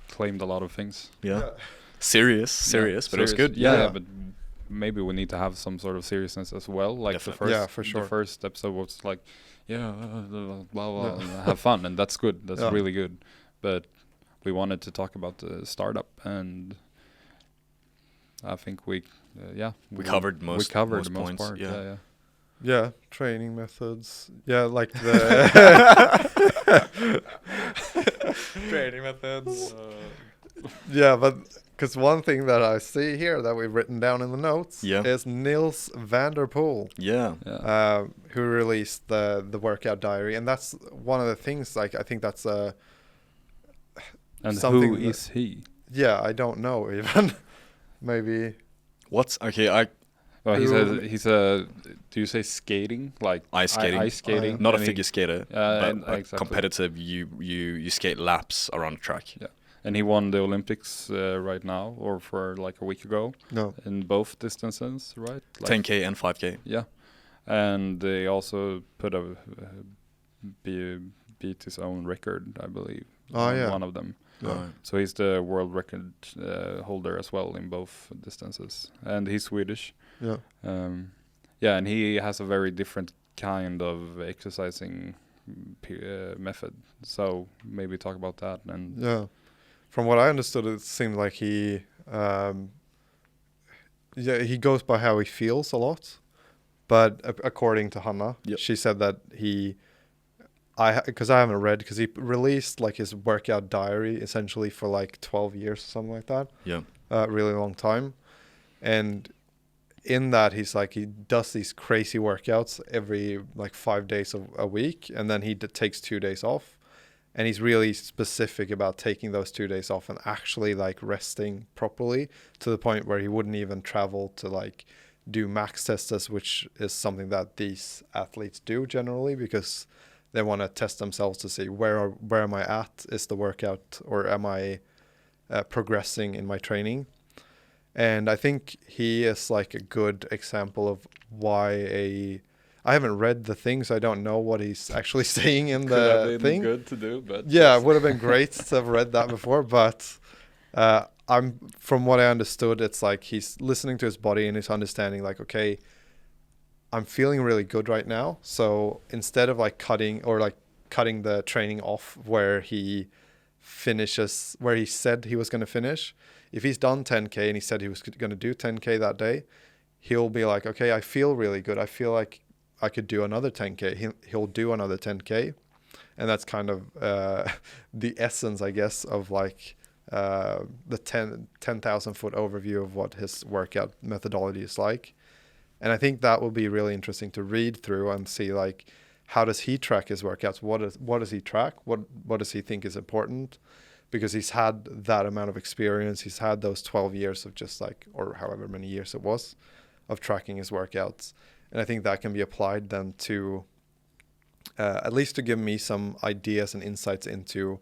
Speaker 1: claimed a lot of things.
Speaker 2: Yeah. Serious, but it was good.
Speaker 1: Yeah,
Speaker 3: Yeah.
Speaker 1: but maybe we need to have some sort of seriousness as well. Like
Speaker 2: Definitely.
Speaker 3: Yeah, for sure.
Speaker 1: The first episode was like, blah blah, and have fun, and that's good. That's really good. But we wanted to talk about the startup, and I think we
Speaker 2: covered most
Speaker 1: the most
Speaker 2: points.
Speaker 1: part. Yeah.
Speaker 3: Yeah, training methods. Yeah, like the training methods. Yeah, but because one thing that I see here that we've written down in the notes is Niels van der Poel,
Speaker 1: Yeah.
Speaker 3: who released the workout diary, and that's one of the things. Like I think that's
Speaker 1: And
Speaker 3: something
Speaker 1: who is he?
Speaker 3: Yeah, I don't know even. Maybe.
Speaker 2: What's okay?
Speaker 1: Well, he's a. Do you say skating, like
Speaker 2: Ice skating?
Speaker 1: Ice skating.
Speaker 2: Not a
Speaker 1: and
Speaker 2: figure skater, but like
Speaker 1: exactly.
Speaker 2: competitive. You skate laps around the track.
Speaker 1: Yeah, and he won the Olympics right now, or for like a week ago.
Speaker 3: No.
Speaker 1: In both distances, right? Like
Speaker 2: 10K and 5K.
Speaker 1: Yeah, and they also beat his own record, I believe.
Speaker 3: Oh, yeah.
Speaker 1: One of them.
Speaker 2: Right.
Speaker 1: So he's the world record holder as well in both distances, and he's Swedish.
Speaker 3: Yeah.
Speaker 1: Yeah, and he has a very different kind of exercising method. So maybe talk about that. And
Speaker 3: Yeah. From what I understood, it seemed like he goes by how he feels a lot. But according to Hannah, she said that because I haven't read, because he released like his workout diary essentially for like 12 years or something like that.
Speaker 2: Yeah.
Speaker 3: Really long time. And in that, he's like, he does these crazy workouts every like 5 days a week. And then he takes 2 days off. And he's really specific about taking those 2 days off and actually like resting properly, to the point where he wouldn't even travel to like do max tests, which is something that these athletes do generally, because they want to test themselves to see where am I at? Is the workout, or am I progressing in my training? And I think he is like a good example of why I haven't read the things. I don't know what he's actually saying in the thing.
Speaker 1: good to do, but
Speaker 3: Yeah, it would have been great to have read that before. But from what I understood, it's like he's listening to his body and he's understanding like, okay, I'm feeling really good right now. So instead of like cutting the training off where he finishes, where he said he was going to finish, if he's done 10K and he said he was going to do 10K that day, he'll be like, okay, I feel really good. I feel like I could do another 10K. He'll do another 10K. And that's kind of the essence, I guess, of like the 10,000 foot overview of what his workout methodology is like. And I think that will be really interesting to read through and see like, how does he track his workouts? What does he track? What does he think is important? Because he's had that amount of experience. He's had those 12 years of just like, or however many years it was, of tracking his workouts. And I think that can be applied then to, at least to give me some ideas and insights into,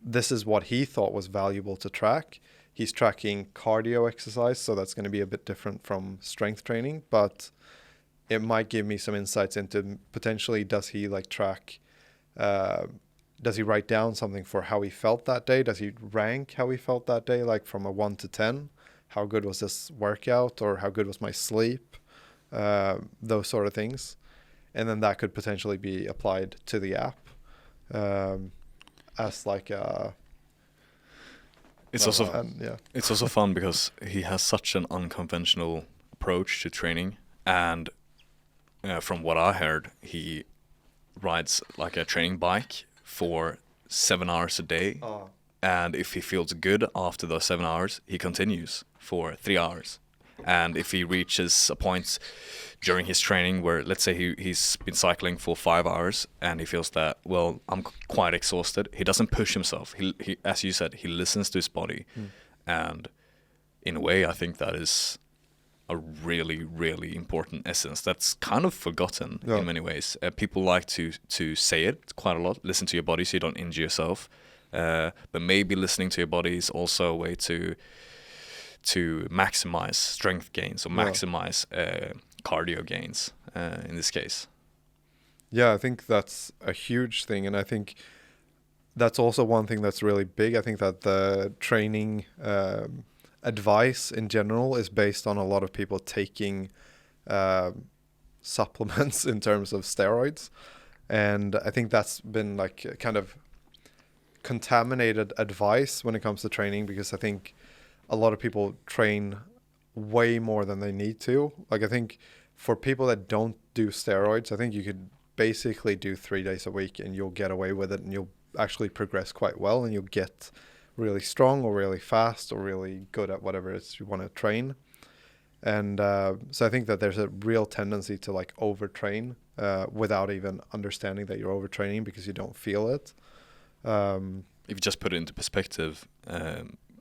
Speaker 3: this is what he thought was valuable to track. He's tracking cardio exercise, so that's going to be a bit different from strength training, but it might give me some insights into potentially, does he like track, does he write down something for how he felt that day? Does he rank how he felt that day, like from a 1 to 10? How good was this workout, or how good was my sleep? Those sort of things. And then that could potentially be applied to the app as like a...
Speaker 2: It's also fun because he has such an unconventional approach to training, and from what I heard, he rides like a training bike for 7 hours a day, and if he feels good after those 7 hours, he continues for 3 hours. And if he reaches a point during his training where, let's say he's been cycling for 5 hours and he feels that, well, I'm quite exhausted, he doesn't push himself. He, as you said, he listens to his body. And in a way, I think that is a really, really important essence that's kind of forgotten
Speaker 3: Yeah.
Speaker 2: in many ways. People like to say it quite a lot. Listen to your body so you don't injure yourself. But maybe listening to your body is also a way to maximize strength gains or
Speaker 3: Yeah.
Speaker 2: maximize cardio gains in this case.
Speaker 3: Yeah, I think that's a huge thing, and I think that's also one thing that's really big. I think that the training advice in general is based on a lot of people taking supplements in terms of steroids, and I think that's been like kind of contaminated advice when it comes to training, because I think a lot of people train way more than they need to. Like, I think for people that don't do steroids, I think you could basically do 3 days a week and you'll get away with it, and you'll actually progress quite well, and you'll get really strong or really fast or really good at whatever it is you want to train. And so I think that there's a real tendency to like overtrain without even understanding that you're overtraining because you don't feel it.
Speaker 2: If you just put it into perspective,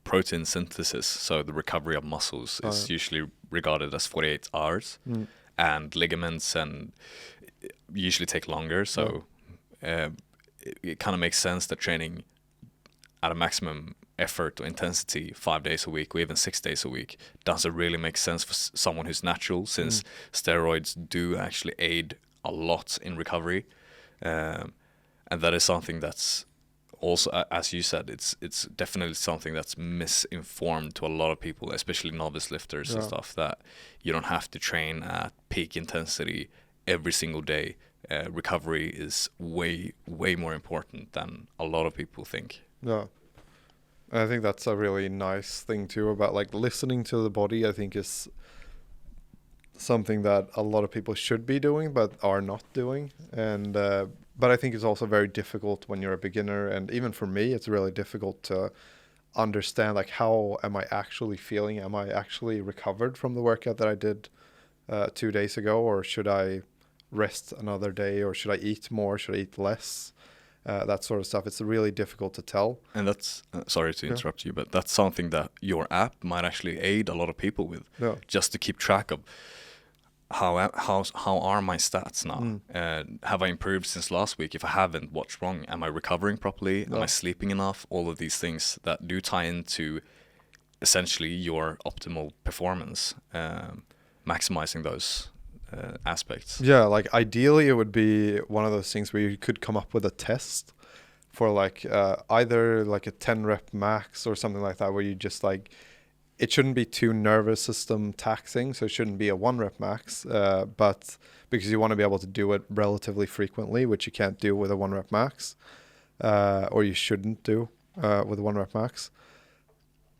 Speaker 2: protein synthesis, so the recovery of muscles, is usually regarded as 48 hours, and ligaments and usually take longer. So it kind of makes sense that training at a maximum effort or intensity 5 days a week or even 6 days a week doesn't really make sense for someone who's natural, since steroids do actually aid a lot in recovery, and that is something that's also, as you said, it's definitely something that's misinformed to a lot of people, especially novice lifters and stuff, that you don't have to train at peak intensity every single day. Recovery is way more important than a lot of people think.
Speaker 3: Yeah. And I think that's a really nice thing too about like listening to the body. I think is something that a lot of people should be doing but are not doing. And but I think it's also very difficult when you're a beginner, and even for me it's really difficult to understand like, how am I actually feeling? Am I actually recovered from the workout that I did 2 days ago, or should I rest another day, or should I eat more, should I eat less? That sort of stuff. It's really difficult to tell.
Speaker 2: And that's, sorry to interrupt you, but that's something that your app might actually aid a lot of people with, just to keep track of how are my stats now? Have I improved since last week? If I haven't, what's wrong? Am I recovering properly? Am I sleeping enough? All of these things that do tie into essentially your optimal performance, maximizing those aspects.
Speaker 3: Yeah, like ideally it would be one of those things where you could come up with a test for like either like a 10 rep max or something like that, where you just like, it shouldn't be too nervous system taxing, so it shouldn't be a 1 rep max, but because you want to be able to do it relatively frequently, which you can't do with a 1 rep max, or you shouldn't do with a 1 rep max.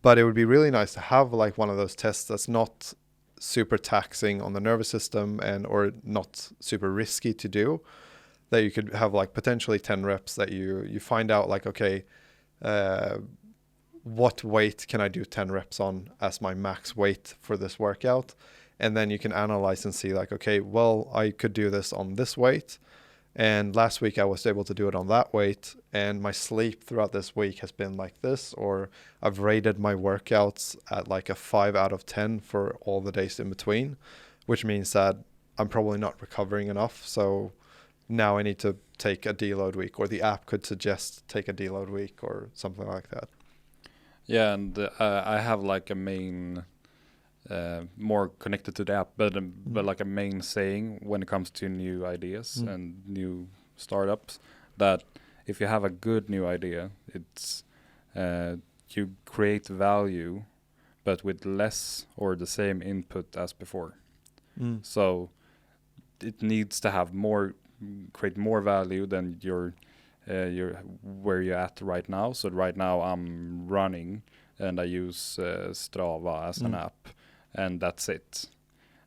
Speaker 3: But it would be really nice to have like one of those tests that's not super taxing on the nervous system and or not super risky to do, that you could have like potentially 10 reps that you find out like, okay, what weight can I do 10 reps on as my max weight for this workout? And then you can analyze and see like, okay, well, I could do this on this weight, and last week I was able to do it on that weight, and my sleep throughout this week has been like this, or I've rated my workouts at like a 5 out of 10 for all the days in between, which means that I'm probably not recovering enough. So now I need to take a deload week, or the app could suggest take a deload week or something like that.
Speaker 1: Yeah, and I have like a main, more connected to the app, but like a main saying when it comes to new ideas and new startups, that if you have a good new idea, it's you create value, but with less or the same input as before. So it needs to have create more value than your where you're at right now. So right now I'm running and I use Strava as an app, and that's it.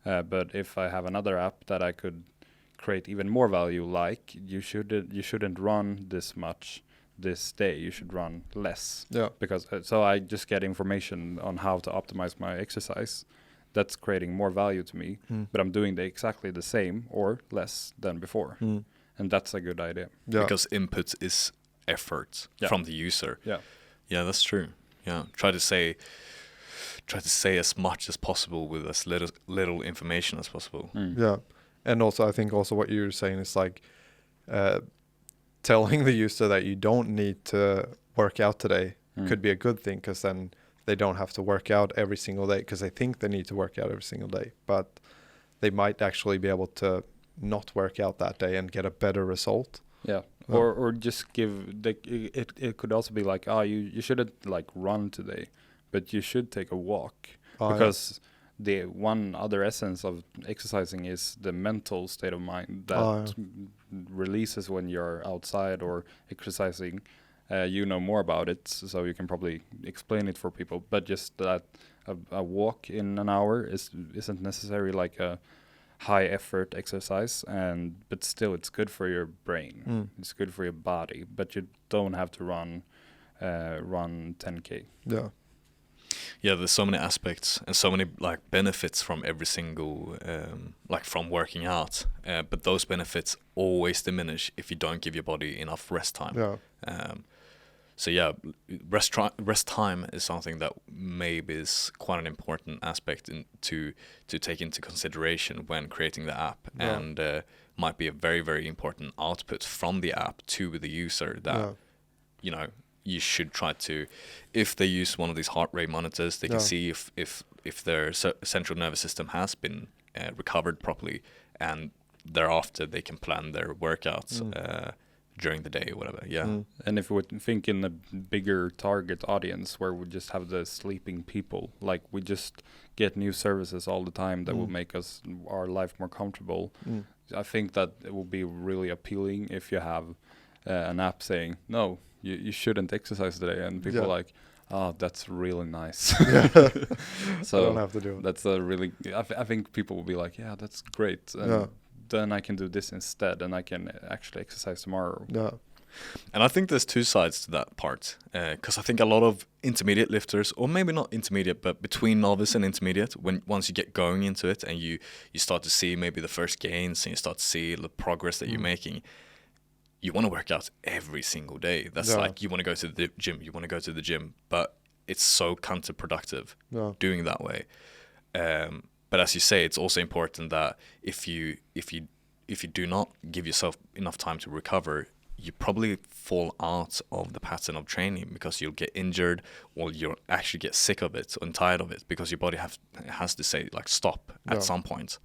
Speaker 1: But if I have another app that I could create even more value, like you shouldn't run this much this day, you should run less. Because so I just get information on how to optimize my exercise. That's creating more value to me, but I'm doing exactly the same or less than before. And that's a good idea.
Speaker 2: Because input is effort from the user. Yeah, that's true. Yeah, try to say as much as possible with as little information as possible.
Speaker 3: Yeah. And also, I think also what you're saying is like telling the user that you don't need to work out today could be a good thing, because then they don't have to work out every single day, because they think they need to work out every single day, but they might actually be able to not work out that day and get a better result.
Speaker 1: Yeah. Or just give it could also be like, you shouldn't like run today, but you should take a walk, because the one other essence of exercising is the mental state of mind that releases when you're outside or exercising. You know more about it, so you can probably explain it for people. But just that a walk in an hour isn't necessarily like a high effort exercise, but still it's good for your brain. It's good for your body, but you don't have to run 10K.
Speaker 2: Yeah, there's so many aspects and so many like benefits from every single like from working out, but those benefits always diminish if you don't give your body enough rest time. So yeah, rest time is something that maybe is quite an important aspect to take into consideration when creating the app, and might be a very, very important output from the app to the user that you know, you should try to, if they use one of these heart rate monitors, they can see if their central nervous system has been recovered properly, and thereafter they can plan their workouts during the day or whatever.
Speaker 1: And if we would think in a bigger target audience where we just have the sleeping people, like we just get new services all the time that will make our life more comfortable, I think that it will be really appealing if you have an app saying, no, you shouldn't exercise today, and people are like, oh, that's really nice. So
Speaker 3: I don't have to do it.
Speaker 1: That's a really, I think people will be like, yeah, that's great. And then I can do this instead, and I can actually exercise tomorrow.
Speaker 2: And I think there's two sides to that part, because I think a lot of intermediate lifters, or maybe not intermediate, but between novice and intermediate, once you get going into it and you start to see maybe the first gains and you start to see the progress that you're making, you want to work out every single day. That's like, you want to go to the gym, but it's so counterproductive doing that way. But as you say, it's also important that if you do not give yourself enough time to recover, you probably fall out of the pattern of training, because you'll get injured, or you'll actually get sick of it and tired of it, because your body has to say like stop at some point.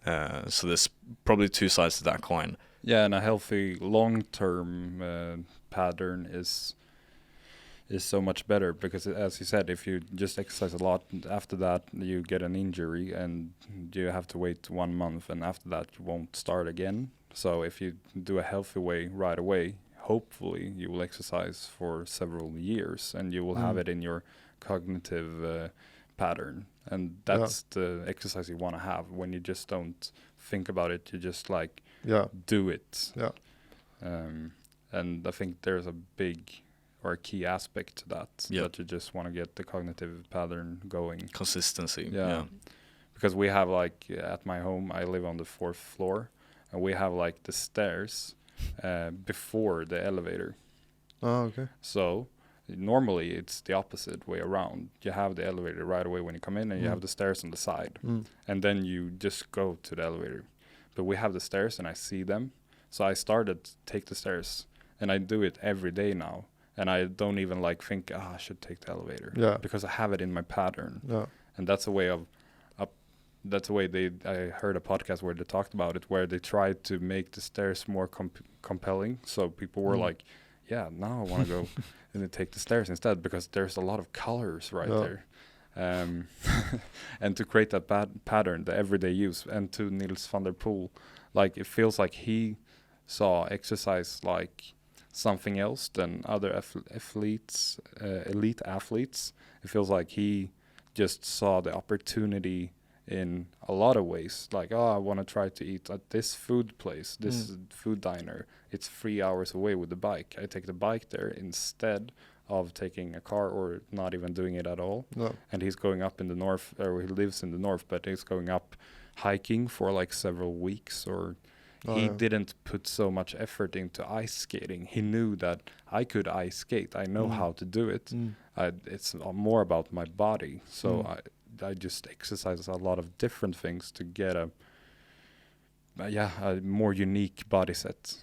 Speaker 2: So there's probably two sides to that coin.
Speaker 1: Yeah, and a healthy long-term pattern is so much better, because as you said, if you just exercise a lot, after that you get an injury and you have to wait 1 month, and after that you won't start again. So if you do a healthy way right away, hopefully you will exercise for several years, and you will have it in your cognitive pattern, and that's the exercise you want to have. When you just don't think about it, you just like do it. And I think there's a big or a key aspect to that, that you just want to get the cognitive pattern going.
Speaker 2: Consistency.
Speaker 1: Because we have like at my home, I live on the 4th floor, and we have like the stairs before the elevator. So normally it's the opposite way around. You have the elevator right away when you come in, and you have the stairs on the side, and then you just go to the elevator. But we have the stairs, and I see them, so I started to take the stairs, and I do it every day now. And I don't even like think, I should take the elevator, because I have it in my pattern. And that's a way of, I heard a podcast where they talked about it, where they tried to make the stairs more compelling. So people were like, now I want to go and then take the stairs instead, because there's a lot of colors right there. And to create that pattern, the everyday use, and to Niels van der Poel, like it feels like he saw exercise like something else than other athletes, elite athletes. It feels like he just saw the opportunity in a lot of ways. Like, I want to try to eat at this food place, this food diner. It's 3 hours away with the bike. I take the bike there instead of taking a car, or not even doing it at all. And he's going up in the north, or he lives in the north, but he's going up hiking for like several weeks, or he
Speaker 3: yeah.
Speaker 1: didn't put so much effort into ice skating. He knew that I could ice skate. I know how to do it. It's more about my body. So I just exercise a lot of different things to get a more unique body set.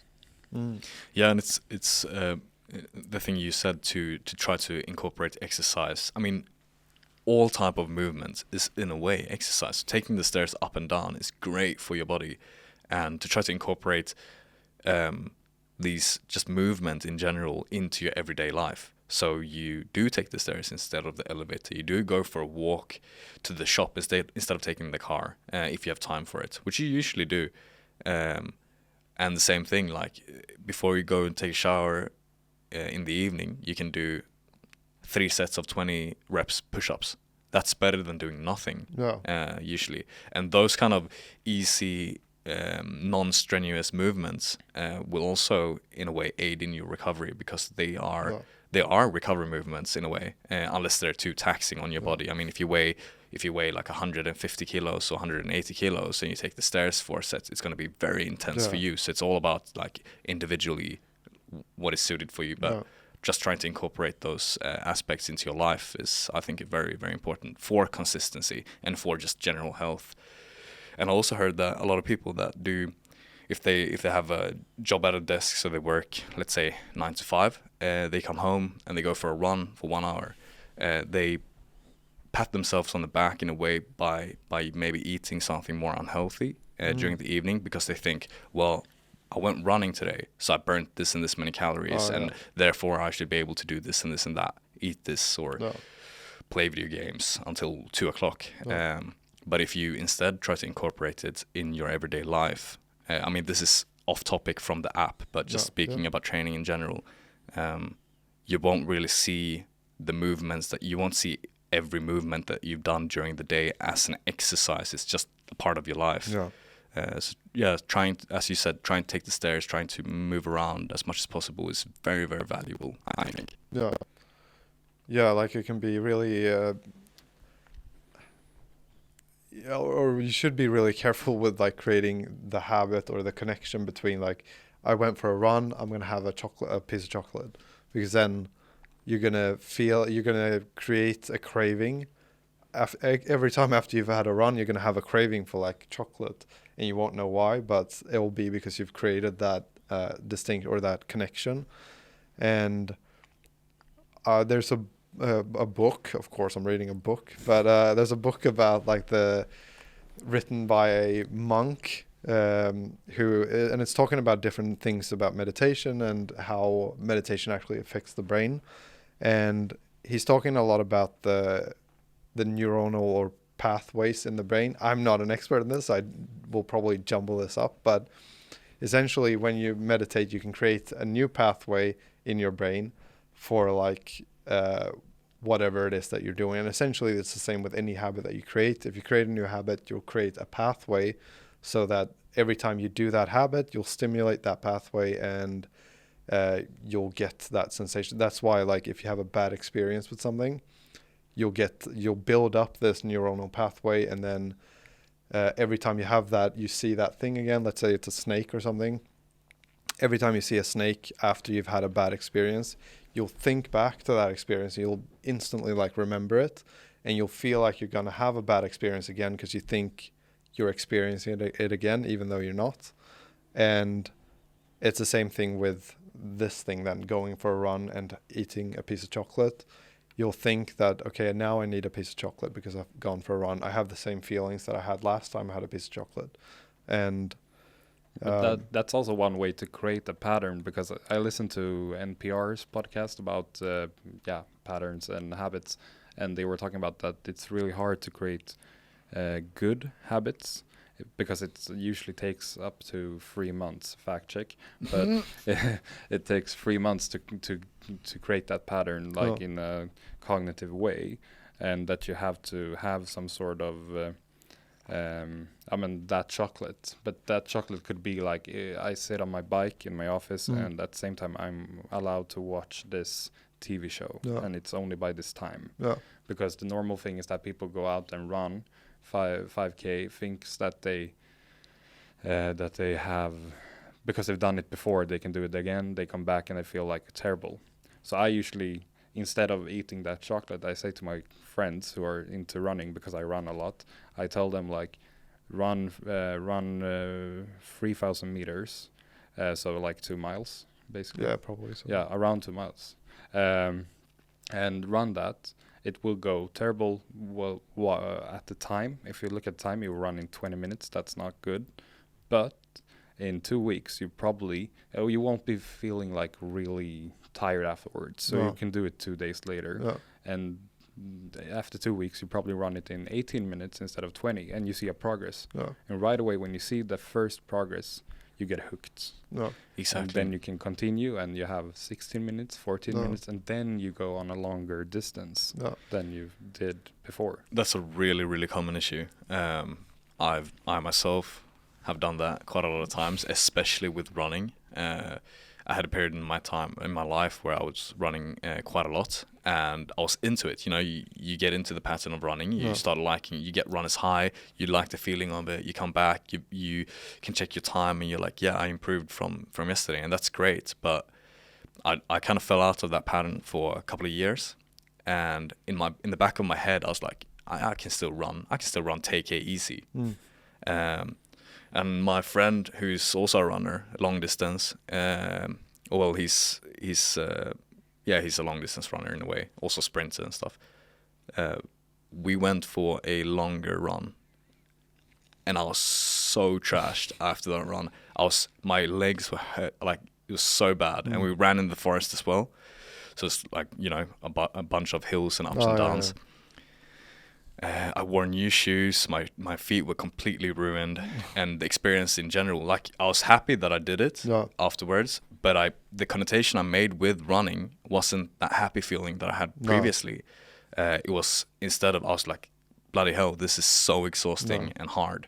Speaker 2: Yeah, and it's the thing you said to try to incorporate exercise. I mean, all type of movement is in a way exercise. Taking the stairs up and down is great for your body, and to try to incorporate these just movement in general into your everyday life. So you do take the stairs instead of the elevator. You do go for a walk to the shop instead of taking the car, if you have time for it, which you usually do. And the same thing, like before you go and take a shower in the evening, you can do 3 sets of 20 reps push-ups. That's better than doing nothing, usually. And those kind of easy, non-strenuous movements will also, in a way, aid in your recovery, because they are recovery movements in a way, unless they're too taxing on your body. I mean, if you weigh like 150 kilos or 180 kilos and you take the stairs 4 sets, it's going to be very intense for you. So it's all about like individually what is suited for you. But just trying to incorporate those aspects into your life is, I think, very, very important for consistency and for just general health. And I also heard that a lot of people that do, if they have a job at a desk, so they work, let's say 9 to 5, they come home and they go for a run for 1 hour. They pat themselves on the back in a way by maybe eating something more unhealthy during the evening, because they think, well, I went running today, so I burnt this and this many calories, and therefore I should be able to do this and this and that, eat this or play video games until 2 o'clock. But if you instead try to incorporate it in your everyday life, I mean, this is off topic from the app, but just speaking about training in general, you won't really see the movements that you won't see every movement that you've done during the day as an exercise. It's just a part of your life. Trying, as you said, trying to take the stairs, trying to move around as much as possible is very, very valuable, I think.
Speaker 3: Like it can be really or you should be really careful with like creating the habit or the connection between like, I went for a run, I'm gonna have a piece of chocolate, because then you're gonna create a craving. Every time after you've had a run, you're gonna have a craving for like chocolate, and you won't know why, but it will be because you've created that distinct or that connection. And there's a book, of course I'm reading a book, but there's a book about like written by a monk and it's talking about different things about meditation and how meditation actually affects the brain. And he's talking a lot about the neuronal or pathways in the brain. I'm not an expert in this. I will probably jumble this up, but essentially when you meditate, you can create a new pathway in your brain for like whatever it is that you're doing. And essentially it's the same with any habit that you create. If you create a new habit, you'll create a pathway so that every time you do that habit, you'll stimulate that pathway and you'll get that sensation. That's why, like, if you have a bad experience with something, you'll build up this neuronal pathway, and then every time you have that, you see that thing again. Let's say it's a snake or something. Every time you see a snake after you've had a bad experience, you'll think back to that experience. You'll instantly like remember it, and you'll feel like you're gonna have a bad experience again because you think you're experiencing it again, even though you're not. And it's the same thing with this thing then, going for a run and eating a piece of chocolate. You'll think that, okay, now I need a piece of chocolate because I've gone for a run. I have the same feelings that I had last time I had a piece of chocolate. And
Speaker 1: that's also one way to create a pattern, because I listened to NPR's podcast about patterns and habits, and they were talking about that it's really hard to create good habits because it usually takes up to 3 months. Fact check, but it takes 3 months to create that pattern, like in a cognitive way, and that you have to have some sort of that chocolate. But that chocolate could be like, I sit on my bike in my office, and at the same time I'm allowed to watch this TV show, and it's only by this time. Because the normal thing is that people go out and run 5K, thinks that they that they have, because they've done it before, they can do it again. They come back and they feel like terrible. So I usually, instead of eating that chocolate, I say to my friends who are into running, because I run a lot, I tell them like, run 3,000 meters, so like 2 miles basically.
Speaker 3: Yeah, probably so.
Speaker 1: Yeah, around 2 miles, and run that. It will go terrible. Well, at the time, if you look at time, you run in 20 minutes. That's not good. But in 2 weeks, you probably you won't be feeling like really tired afterwards. So you can do it 2 days later, and after 2 weeks, you probably run it in 18 minutes instead of 20, and you see a progress. And right away, when you see the first progress, you get hooked.
Speaker 2: Exactly.
Speaker 1: And then you can continue, and you have 16 minutes, 14 minutes, and then you go on a longer distance than you did before.
Speaker 2: That's a really, really common issue. I myself have done that quite a lot of times, especially with running. I had a period in my life where I was running quite a lot, and I was into it. You know, you get into the pattern of running, you start liking it, you get runners high, you like the feeling of it, you come back, you can check your time, and you're like, yeah, I improved from yesterday, and that's great. But I kind of fell out of that pattern for a couple of years, and in the back of my head, I was like, I can still run, take it easy. And my friend, who's also a runner, long distance, well, he's a long distance runner in a way, also sprinter and stuff. We went for a longer run, and I was so trashed after that run. My legs were hurt, like it was so bad, and we ran in the forest as well. So it's like, you know, a bunch of hills and ups and downs. I wore new shoes, my feet were completely ruined, and the experience in general, like I was happy that I did it afterwards, but the connotation I made with running wasn't that happy feeling that I had previously. It was, instead of, I was like, bloody hell, this is so exhausting and hard.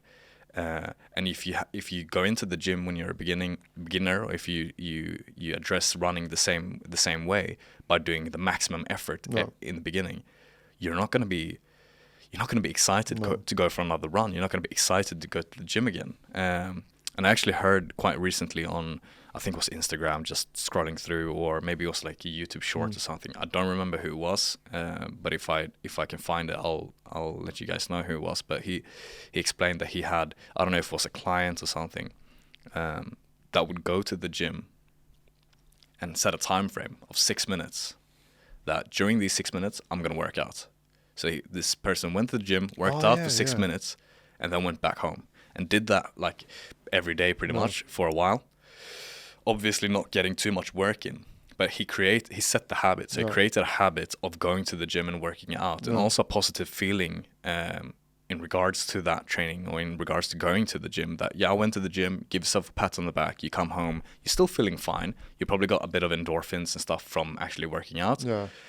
Speaker 2: And if you go into the gym when you're a beginner, or if you address running the same way by doing the maximum effort in the beginning, you're not going to be excited to go for another run. You're not going to be excited to go to the gym again. And I actually heard quite recently on, I think it was Instagram, just scrolling through, or maybe it was like a YouTube short or something. I don't remember who it was, but if I can find it, I'll let you guys know who it was. But he explained that he had, I don't know if it was a client or something, that would go to the gym and set a time frame of 6 minutes, that during these 6 minutes, I'm going to work out. So this person went to the gym, worked out for 6 minutes, and then went back home and did that like every day pretty much for a while. Obviously not getting too much work in, but he set the habit. So he created a habit of going to the gym and working out, and also a positive feeling in regards to that training, or in regards to going to the gym, that, I went to the gym, give yourself a pat on the back, you come home, you're still feeling fine, you probably got a bit of endorphins and stuff from actually working out,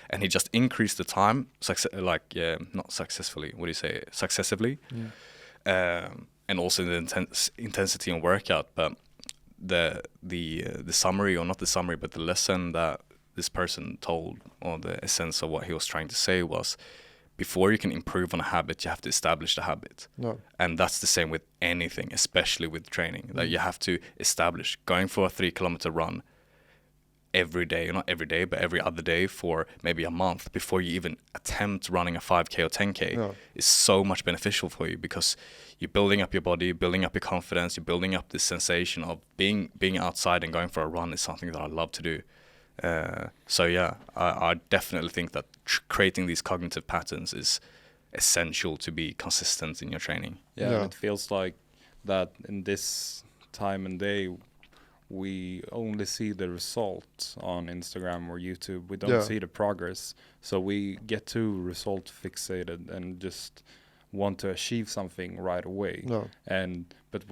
Speaker 2: and he just increased the time, successively, and also the intensity and workout. But the summary, or not the summary, but the lesson that this person told, or the essence of what he was trying to say was, before you can improve on a habit, you have to establish the habit. And that's the same with anything, especially with training, that you have to establish. Going for a 3-kilometer run every day, not every day, but every other day for maybe a month before you even attempt running a 5K or 10K is so much beneficial for you, because you're building up your body, building up your confidence, you're building up this sensation of being outside, and going for a run is something that I love to do. I definitely think that creating these cognitive patterns is essential to be consistent in your training.
Speaker 1: It feels like that in this time and day, we only see the result on Instagram or YouTube. We don't see the progress, so we get too result fixated and just want to achieve something right away. But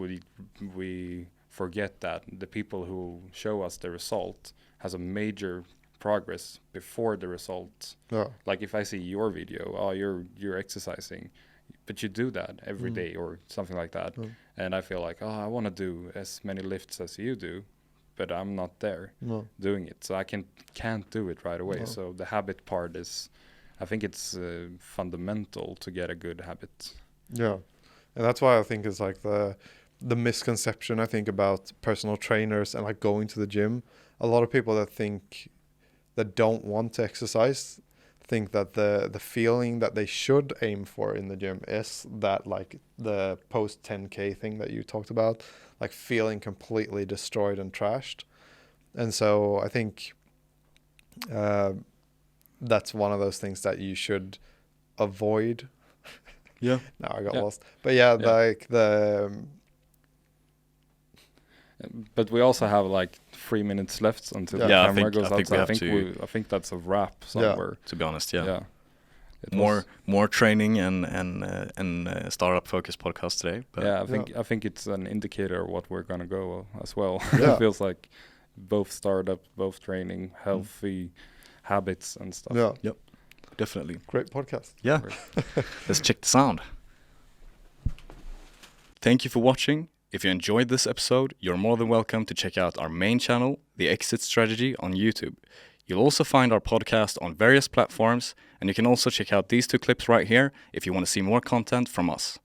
Speaker 1: we forget that the people who show us the result has a major progress before the result. Like if I see your video, you're exercising, but you do that every day or something like that, and I feel like, I want to do as many lifts as you do, but I'm not there doing it, so I can't do it right away. So the habit part is, I think it's fundamental to get a good habit.
Speaker 3: And that's why I think it's like the the misconception, I think, about personal trainers and like going to the gym. A lot of people that don't want to exercise think that the feeling that they should aim for in the gym is that, like, the post 10K thing that you talked about, like feeling completely destroyed and trashed. And so I think that's one of those things that you should avoid.
Speaker 1: Yeah.
Speaker 3: Now I got
Speaker 1: Yeah.
Speaker 3: lost. But yeah,
Speaker 1: Yeah.
Speaker 3: like
Speaker 1: But we also have like 3 minutes left until the
Speaker 2: Yeah, I
Speaker 1: camera
Speaker 2: think-
Speaker 1: goes
Speaker 2: I think
Speaker 1: out. So
Speaker 2: we
Speaker 1: I
Speaker 2: have
Speaker 1: think
Speaker 2: to-
Speaker 1: I think that's a wrap somewhere.
Speaker 2: To be honest, yeah.
Speaker 1: It
Speaker 2: More
Speaker 1: was-
Speaker 2: training and startup focused podcast today. But
Speaker 1: yeah, I think it's an indicator of what we're gonna go as well.
Speaker 3: Yeah.
Speaker 1: It feels like both startup, both training, healthy habits and stuff.
Speaker 3: yeah,
Speaker 2: definitely.
Speaker 3: great podcast.
Speaker 2: Yeah. Let's check the sound. Thank you for watching. If you enjoyed this episode, you're more than welcome to check out our main channel, The Exit Strategy, on YouTube. You'll also find our podcast on various platforms, and you can also check out these 2 clips right here if you want to see more content from us.